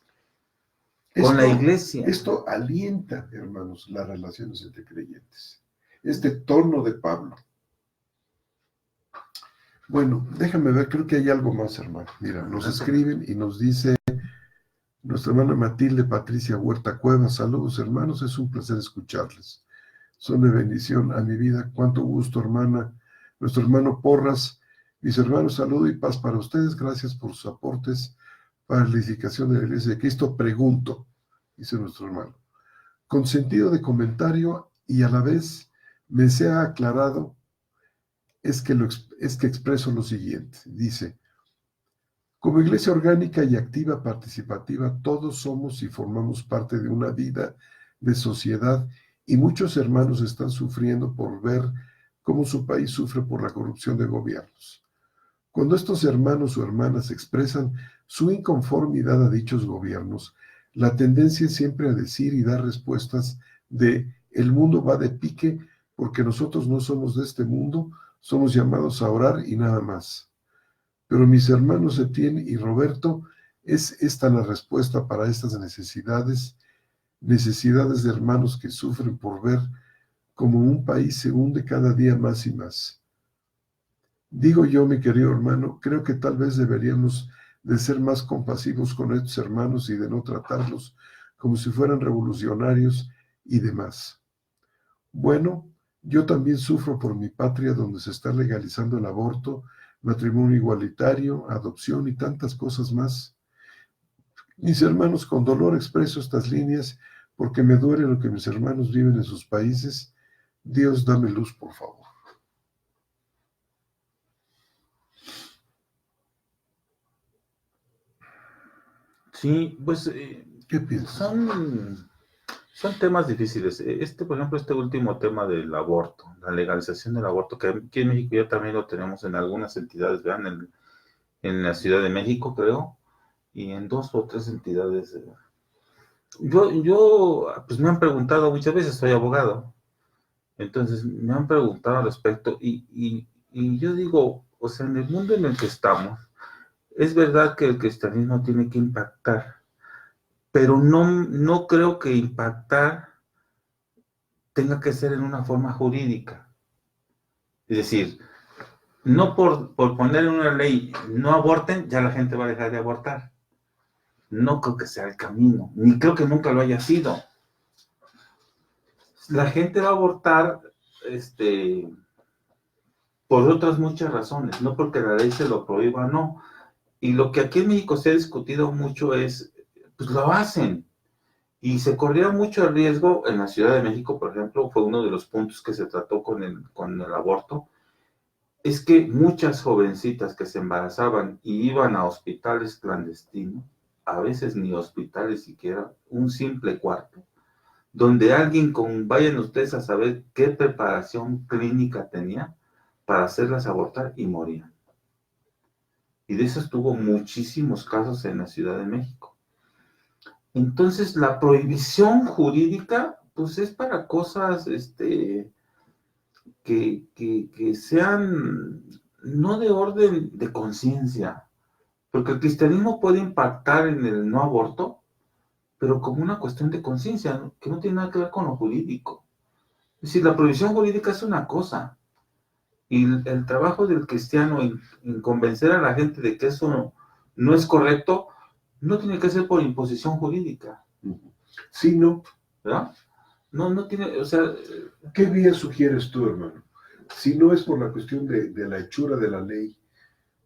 con la iglesia. Esto alienta, hermanos, las relaciones entre creyentes. Este tono de Pablo. Bueno, déjame ver, creo que hay algo más, hermano. Mira, nos escriben y nos dice nuestra hermana Matilde Patricia Huerta Cuevas. Saludos, hermanos, es un placer escucharles. Son de bendición a mi vida. Cuánto gusto, hermana. Nuestro hermano Porras, mis hermanos, saludo y paz para ustedes. Gracias por sus aportes para la edificación de la Iglesia de Cristo. Pregunto, dice nuestro hermano, con sentido de comentario y a la vez me sea aclarado, es que expreso lo siguiente. Dice, como iglesia orgánica y activa participativa, todos somos y formamos parte de una vida de sociedad y muchos hermanos están sufriendo por ver cómo su país sufre por la corrupción de gobiernos. Cuando estos hermanos o hermanas expresan su inconformidad a dichos gobiernos, la tendencia es siempre a decir y dar respuestas de el mundo va de pique porque nosotros no somos de este mundo, somos llamados a orar y nada más. Pero mis hermanos Etienne y Roberto, ¿es esta la respuesta para estas necesidades de hermanos que sufren por ver cómo un país se hunde cada día más y más? Digo yo, mi querido hermano, creo que tal vez deberíamos de ser más compasivos con estos hermanos y de no tratarlos como si fueran revolucionarios y demás. Bueno, yo también sufro por mi patria donde se está legalizando el aborto, matrimonio igualitario, adopción y tantas cosas más. Mis hermanos, con dolor expreso estas líneas porque me duele lo que mis hermanos viven en sus países. Dios, dame luz, por favor. Sí, pues ¿Qué piensas? Son temas difíciles. Por ejemplo, este último tema del aborto, la legalización del aborto, que aquí en México ya también lo tenemos en algunas entidades, vean, en la Ciudad de México, creo, y en 2 o 3 entidades. Pues me han preguntado muchas veces, soy abogado, entonces me han preguntado al respecto, y yo digo, o sea, en el mundo en el que estamos, es verdad que el cristianismo tiene que impactar, pero no creo que impactar tenga que ser en una forma jurídica. Es decir, no por poner en una ley no aborten, ya la gente va a dejar de abortar. No creo que sea el camino, ni creo que nunca lo haya sido. La gente va a abortar por otras muchas razones, no porque la ley se lo prohíba, no. Y lo que aquí en México se ha discutido mucho es, pues lo hacen. Y se corría mucho el riesgo en la Ciudad de México, por ejemplo, fue uno de los puntos que se trató con el aborto, es que muchas jovencitas que se embarazaban y iban a hospitales clandestinos, a veces ni hospitales siquiera, un simple cuarto, donde alguien vayan ustedes a saber qué preparación clínica tenía para hacerlas abortar y morían. Y de eso tuvo muchísimos casos en la Ciudad de México. Entonces, la prohibición jurídica, pues es para cosas, que sean no de orden de conciencia, porque el cristianismo puede impactar en el no aborto, pero como una cuestión de conciencia, ¿no? Que no tiene nada que ver con lo jurídico. Es decir, la prohibición jurídica es una cosa, y el trabajo del cristiano en convencer a la gente de que eso no es correcto, no tiene que ser por imposición jurídica. Sí, no. ¿Verdad? No tiene, o sea... ¿Qué vía sugieres tú, hermano? Si no es por la cuestión de la hechura de la ley,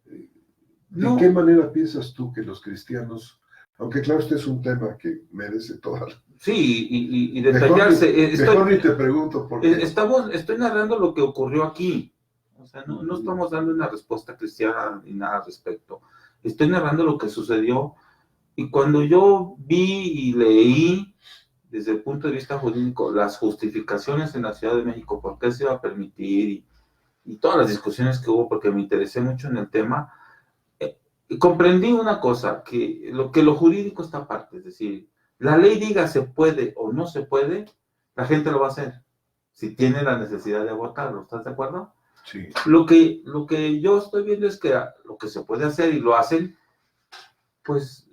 ¿de qué manera piensas tú que los cristianos, aunque claro, este es un tema que merece toda la... Sí, y detallarse. Mejor ni te pregunto por qué. Estoy narrando lo que ocurrió aquí. O sea, no estamos dando una respuesta cristiana ni nada al respecto. Estoy narrando lo que sucedió. Y cuando yo vi y leí, desde el punto de vista jurídico, las justificaciones en la Ciudad de México, por qué se iba a permitir, y todas las discusiones que hubo, porque me interesé mucho en el tema, comprendí una cosa, que lo jurídico está aparte. Es decir, la ley diga se puede o no se puede, la gente lo va a hacer, si tiene la necesidad de abortarlo. ¿Estás de acuerdo? Sí. Lo que yo estoy viendo es que lo que se puede hacer y lo hacen, pues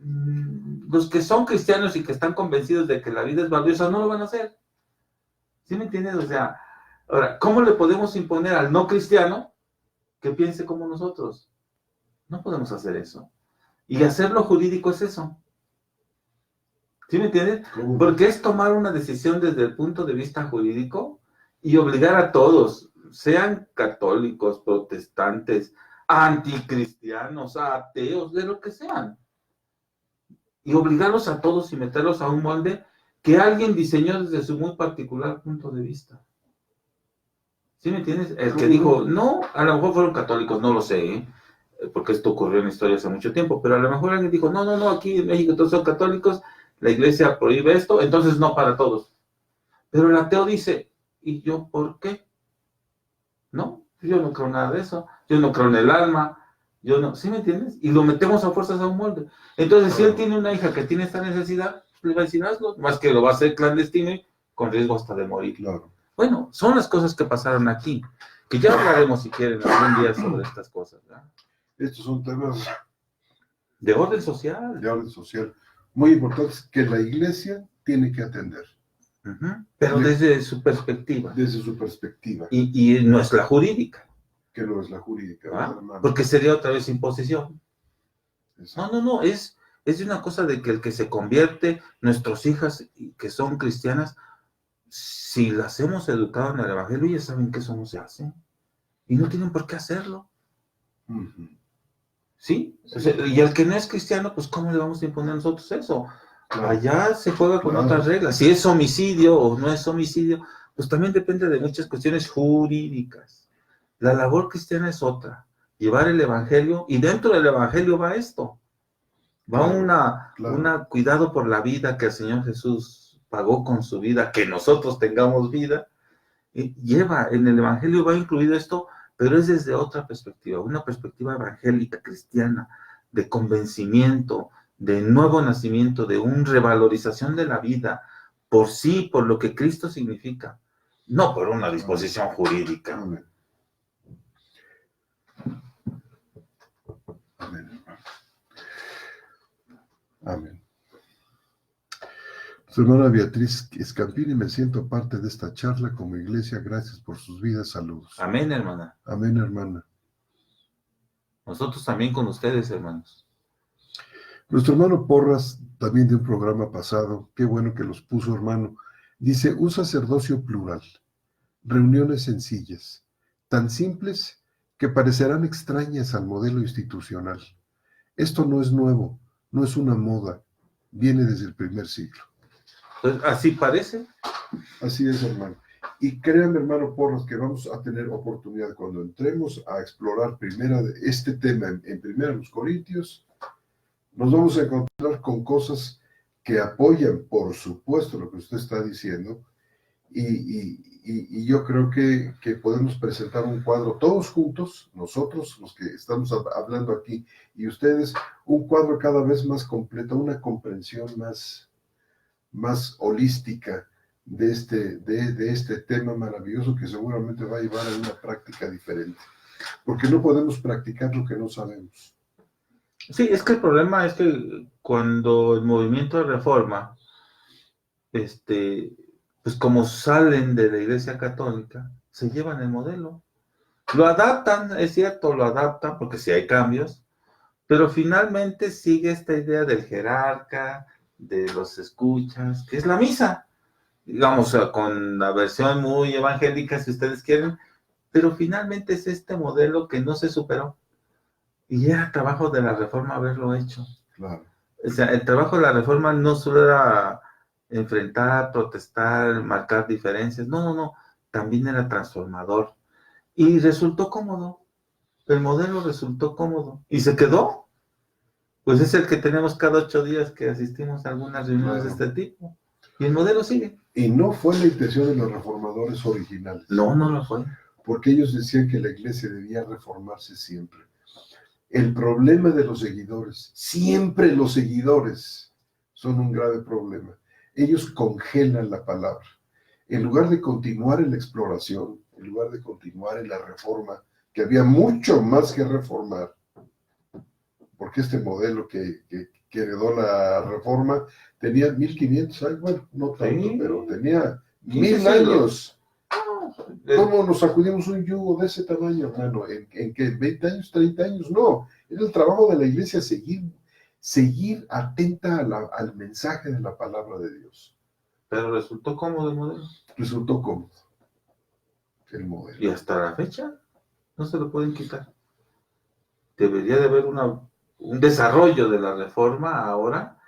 los que son cristianos y que están convencidos de que la vida es valiosa no lo van a hacer. ¿Sí me entiendes? O sea, ahora, ¿cómo le podemos imponer al no cristiano que piense como nosotros? No podemos hacer eso. Y hacerlo jurídico es eso. ¿Sí me entiendes? ¿Cómo? Porque es tomar una decisión desde el punto de vista jurídico y obligar a todos, sean católicos, protestantes, anticristianos, ateos, de lo que sean, y obligarlos a todos y meterlos a un molde que alguien diseñó desde su muy particular punto de vista. ¿Sí me entiendes? El que dijo, no, a lo mejor fueron católicos, no lo sé, porque esto ocurrió en la historia hace mucho tiempo, pero a lo mejor alguien dijo, no, aquí en México todos son católicos, la iglesia prohíbe esto, entonces no para todos. Pero el ateo dice, ¿y yo por qué? No, yo no creo nada de eso, yo no creo en el alma, yo no, ¿sí me entiendes? Y lo metemos a fuerzas a un molde. Entonces, si él tiene una hija que tiene esta necesidad, le va a decir, hazlo, más que lo va a hacer clandestino y con riesgo hasta de morir. Claro. Bueno, son las cosas que pasaron aquí, que ya hablaremos si quieren algún día sobre estas cosas, ¿verdad? Estos son temas de orden social. De orden social. Muy importantes que la iglesia tiene que atender. Pero desde su perspectiva. Desde su perspectiva. Y no es la jurídica. Que no es la jurídica. ¿Ah? Porque sería otra vez imposición. Exacto. No, es de una cosa de que el que se convierte, nuestras hijas que son cristianas, si las hemos educado en el evangelio, ya saben que eso no se hace. Y no tienen por qué hacerlo. ¿Sí? O sea, y al que no es cristiano, pues ¿cómo le vamos a imponer a nosotros eso? Claro. Allá se juega con otras reglas. Si es homicidio o no es homicidio, pues también depende de muchas cuestiones jurídicas. La labor cristiana es otra. Llevar el evangelio, y dentro del evangelio va esto. Va una cuidado por la vida que el Señor Jesús pagó con su vida, que nosotros tengamos vida. Y lleva, en el evangelio va incluido esto, pero es desde otra perspectiva, una perspectiva evangélica, cristiana, de convencimiento, de nuevo nacimiento, de una revalorización de la vida, por sí, por lo que Cristo significa, no por una disposición jurídica. Amén. Amén. Amén. Su hermana Beatriz Escampini, me siento parte de esta charla como iglesia. Gracias por sus vidas. Saludos. Amén, hermana. Amén, hermana. Nosotros también con ustedes, hermanos. Nuestro hermano Porras, también de un programa pasado, qué bueno que los puso, hermano, dice, un sacerdocio plural, reuniones sencillas, tan simples que parecerán extrañas al modelo institucional. Esto no es nuevo, no es una moda, viene desde el primer siglo. Pues así parece. Así es, hermano. Y créanme, hermano Porras, que vamos a tener oportunidad cuando entremos a explorar este tema en primera los Corintios, nos vamos a encontrar con cosas que apoyan, por supuesto, lo que usted está diciendo, y yo creo que podemos presentar un cuadro todos juntos, nosotros, los que estamos hablando aquí, y ustedes, un cuadro cada vez más completo, una comprensión más holística de este tema maravilloso que seguramente va a llevar a una práctica diferente, porque no podemos practicar lo que no sabemos. Sí, es que el problema es que cuando el movimiento de reforma, pues como salen de la Iglesia Católica, se llevan el modelo. Lo adaptan, es cierto, lo adaptan porque sí hay cambios, pero finalmente sigue esta idea del jerarca, de los escuchas, que es la misa, digamos, con la versión muy evangélica, si ustedes quieren, pero finalmente es este modelo que no se superó. Y era trabajo de la reforma haberlo hecho. Claro. O sea, el trabajo de la reforma no solo era enfrentar, protestar, marcar diferencias, no, también era transformador. Y resultó cómodo, el modelo resultó cómodo. ¿Y se quedó? Pues es el que tenemos cada 8 días que asistimos a algunas reuniones de este tipo. Y el modelo sigue. Y no fue la intención de los reformadores originales. No lo fue. Porque ellos decían que la iglesia debía reformarse siempre. El problema de los seguidores, siempre los seguidores, son un grave problema. Ellos congelan la palabra. En lugar de continuar en la exploración, en lugar de continuar en la reforma, que había mucho más que reformar, porque este modelo que heredó la reforma tenía 1500 años, bueno, no tanto, Sí, pero tenía 1000 años. ¿Cómo nos sacudimos un yugo de ese tamaño, hermano? ¿En qué? ¿20 años, 30 años? No, era el trabajo de la iglesia seguir atenta al mensaje de la palabra de Dios. Pero resultó cómodo el modelo. Resultó cómodo el modelo. Y hasta la fecha no se lo pueden quitar. Debería de haber un desarrollo de la reforma ahora,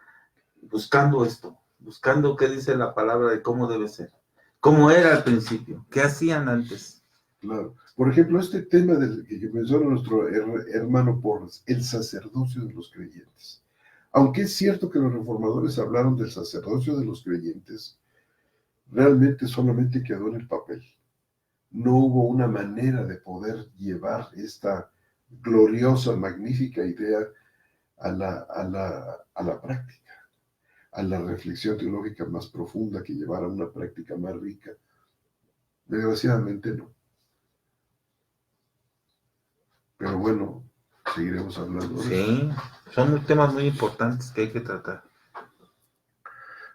buscando esto, buscando qué dice la palabra de cómo debe ser, cómo era al principio, qué hacían antes. Claro. Por ejemplo, este tema del que menciona nuestro hermano Porras, el sacerdocio de los creyentes. Aunque es cierto que los reformadores hablaron del sacerdocio de los creyentes, realmente solamente quedó en el papel. No hubo una manera de poder llevar esta gloriosa, magnífica idea a la práctica, a la reflexión teológica más profunda que llevara a una práctica más rica. Desgraciadamente no. Pero bueno, seguiremos hablando de Sí, son temas muy importantes que hay que tratar.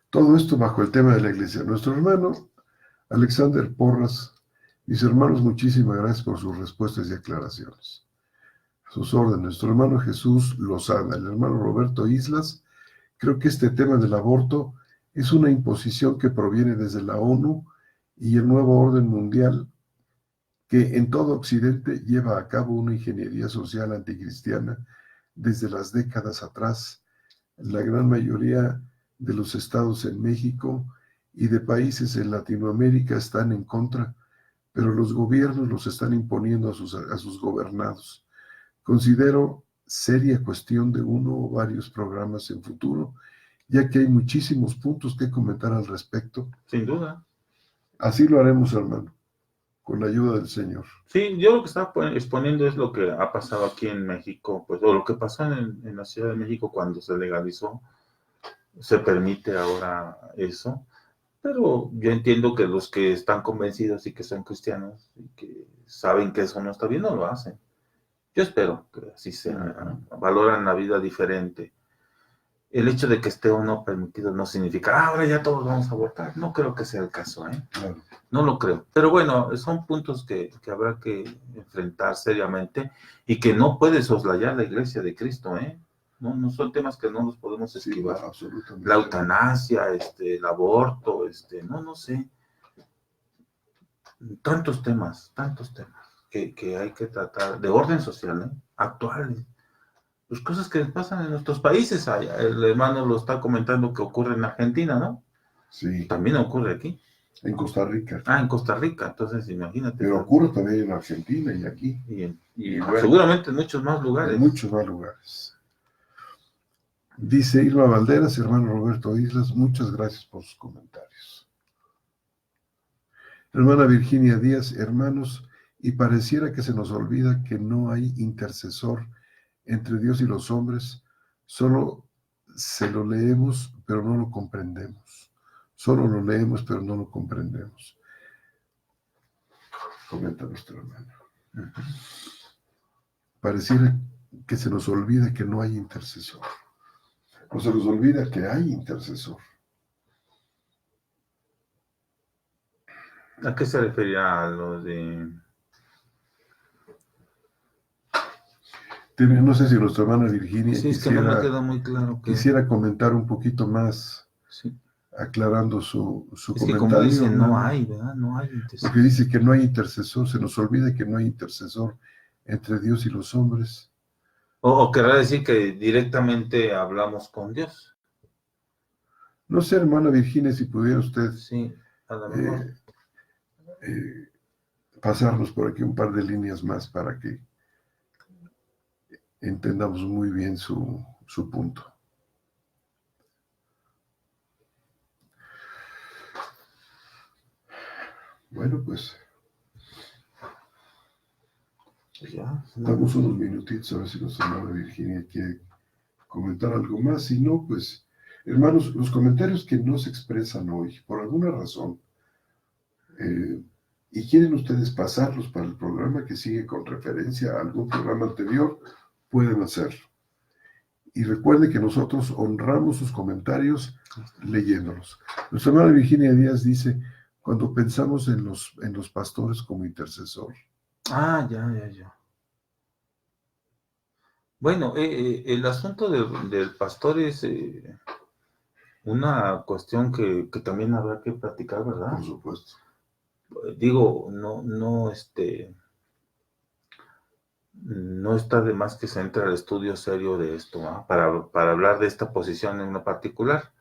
todo esto bajo el tema de la iglesia. Nuestro hermano Alexander Porras, mis hermanos, muchísimas gracias por sus respuestas y aclaraciones. A sus órdenes, nuestro hermano Jesús Lozana, el hermano Roberto Islas, creo que este tema del aborto es una imposición que proviene desde la ONU y el nuevo orden mundial que en todo Occidente lleva a cabo una ingeniería social anticristiana desde las décadas atrás. La gran mayoría de los estados en México y de países en Latinoamérica están en contra, pero los gobiernos los están imponiendo a sus gobernados. Considero seria cuestión de uno o varios programas en futuro, ya que hay muchísimos puntos que comentar al respecto. Sin duda. Así lo haremos, hermano, con la ayuda del Señor. Sí, yo lo que estaba exponiendo es lo que ha pasado aquí en México, pues, o lo que pasó en la Ciudad de México cuando se legalizó, se permite ahora eso, pero yo entiendo que los que están convencidos y que son cristianos y que saben que eso no está bien, no lo hacen. Yo espero que así sea, valoran la vida diferente. El hecho de que esté o no permitido no significa, ahora ya todos vamos a abortar. No creo que sea el caso, ¿eh? Claro. No lo creo. Pero bueno, son puntos que habrá que enfrentar seriamente y que no puede soslayar la iglesia de Cristo, ¿eh? No son temas que no los podemos esquivar. Sí, absolutamente. La eutanasia, el aborto, no sé. Tantos temas que hay que tratar de orden social, ¿eh? Actuales. Pues cosas que pasan en nuestros países. El hermano lo está comentando que ocurre en Argentina, ¿no? Sí. También ocurre aquí. En Costa Rica. Ah, en Costa Rica, entonces imagínate. Pero ocurre también en Argentina y aquí. Y bueno, seguramente en muchos más lugares. En muchos más lugares. Dice Irma Valderas, hermano Roberto Islas, muchas gracias por sus comentarios. Hermana Virginia Díaz, hermanos, y pareciera que se nos olvida que no hay intercesor entre Dios y los hombres, solo se lo leemos, pero no lo comprendemos. Solo lo leemos, pero no lo comprendemos. Comenta nuestro hermano. Pareciera que se nos olvida que no hay intercesor. O se nos olvida que hay intercesor. ¿A qué se refería a lo de...? No sé si nuestra hermana Virginia Sí, es que no me quedó muy claro. Quisiera comentar un poquito más, sí, aclarando su es comentario. Que como dice, no hay, ¿verdad? No hay intercesor. Porque dice que no hay intercesor, se nos olvida que no hay intercesor entre Dios y los hombres. O querrá decir que directamente hablamos con Dios. No sé, hermana Virginia, si pudiera usted sí, a lo mejor. Pasarnos por aquí un par de líneas más para que entendamos muy bien su punto. Bueno, pues ya, damos unos minutitos a ver si nuestra hermana Virginia quiere comentar algo más. Si no, pues, hermanos, los comentarios que no se expresan hoy, por alguna razón, y quieren ustedes pasarlos para el programa que sigue con referencia a algún programa anterior, pueden hacerlo. Y recuerde que nosotros honramos sus comentarios leyéndolos. Nuestra hermana Virginia Díaz dice, cuando pensamos en los pastores como intercesor. Ah, ya. Bueno, el asunto del pastor es una cuestión que también habrá que platicar, ¿verdad? Por supuesto. Digo, no está de más que se entre al estudio serio de esto, ¿eh? para hablar de esta posición en lo particular.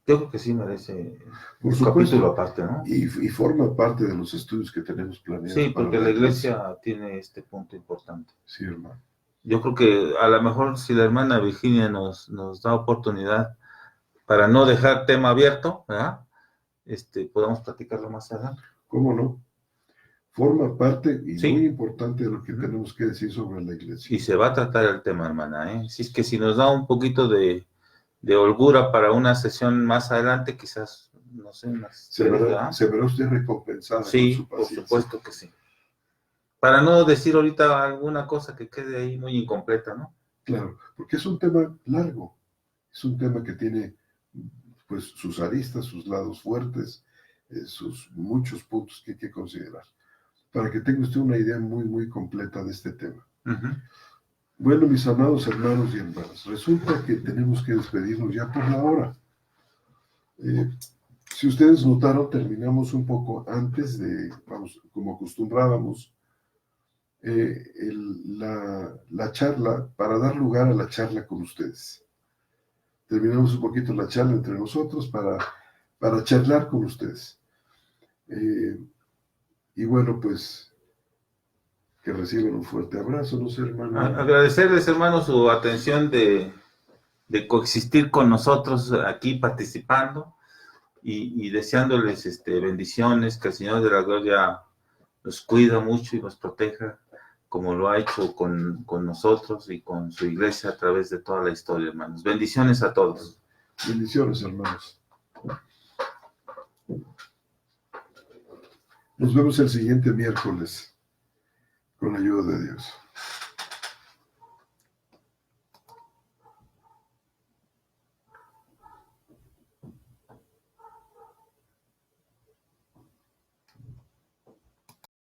Yo creo que sí merece Por un supuesto, capítulo aparte, ¿no? Y forma parte de los estudios que tenemos planeados. Sí, porque la iglesia tiene este punto importante. Sí, hermano. Yo creo que a lo mejor si la hermana Virginia nos da oportunidad para no dejar tema abierto, ¿verdad? Podemos platicarlo más adelante. ¿Cómo no? Forma parte y sí. muy importante de lo que tenemos que decir sobre la iglesia. Y se va a tratar el tema, hermana, ¿eh? Si es que si nos da un poquito de holgura para una sesión más adelante, quizás, no sé, se verá usted recompensada sí, con su paciencia. Por supuesto que sí. Para no decir ahorita alguna cosa que quede ahí muy incompleta, ¿no? Claro, porque es un tema largo, es un tema que tiene pues sus aristas, sus lados fuertes, sus muchos puntos que hay que considerar, para que tenga usted una idea muy, muy completa de este tema. Bueno, mis amados hermanos y hermanas, resulta que tenemos que despedirnos ya por la hora. Si ustedes notaron, terminamos un poco antes de, vamos, como acostumbrábamos, la charla, para dar lugar a la charla con ustedes. Terminamos un poquito la charla entre nosotros para charlar con ustedes. Y bueno, pues, que reciban un fuerte abrazo, no sé, hermano. Agradecerles, hermanos, su atención de coexistir con nosotros aquí participando y deseándoles bendiciones, que el Señor de la Gloria los cuida mucho y los proteja, como lo ha hecho con nosotros y con su iglesia a través de toda la historia, hermanos. Bendiciones a todos. Bendiciones, hermanos. Nos vemos el siguiente miércoles.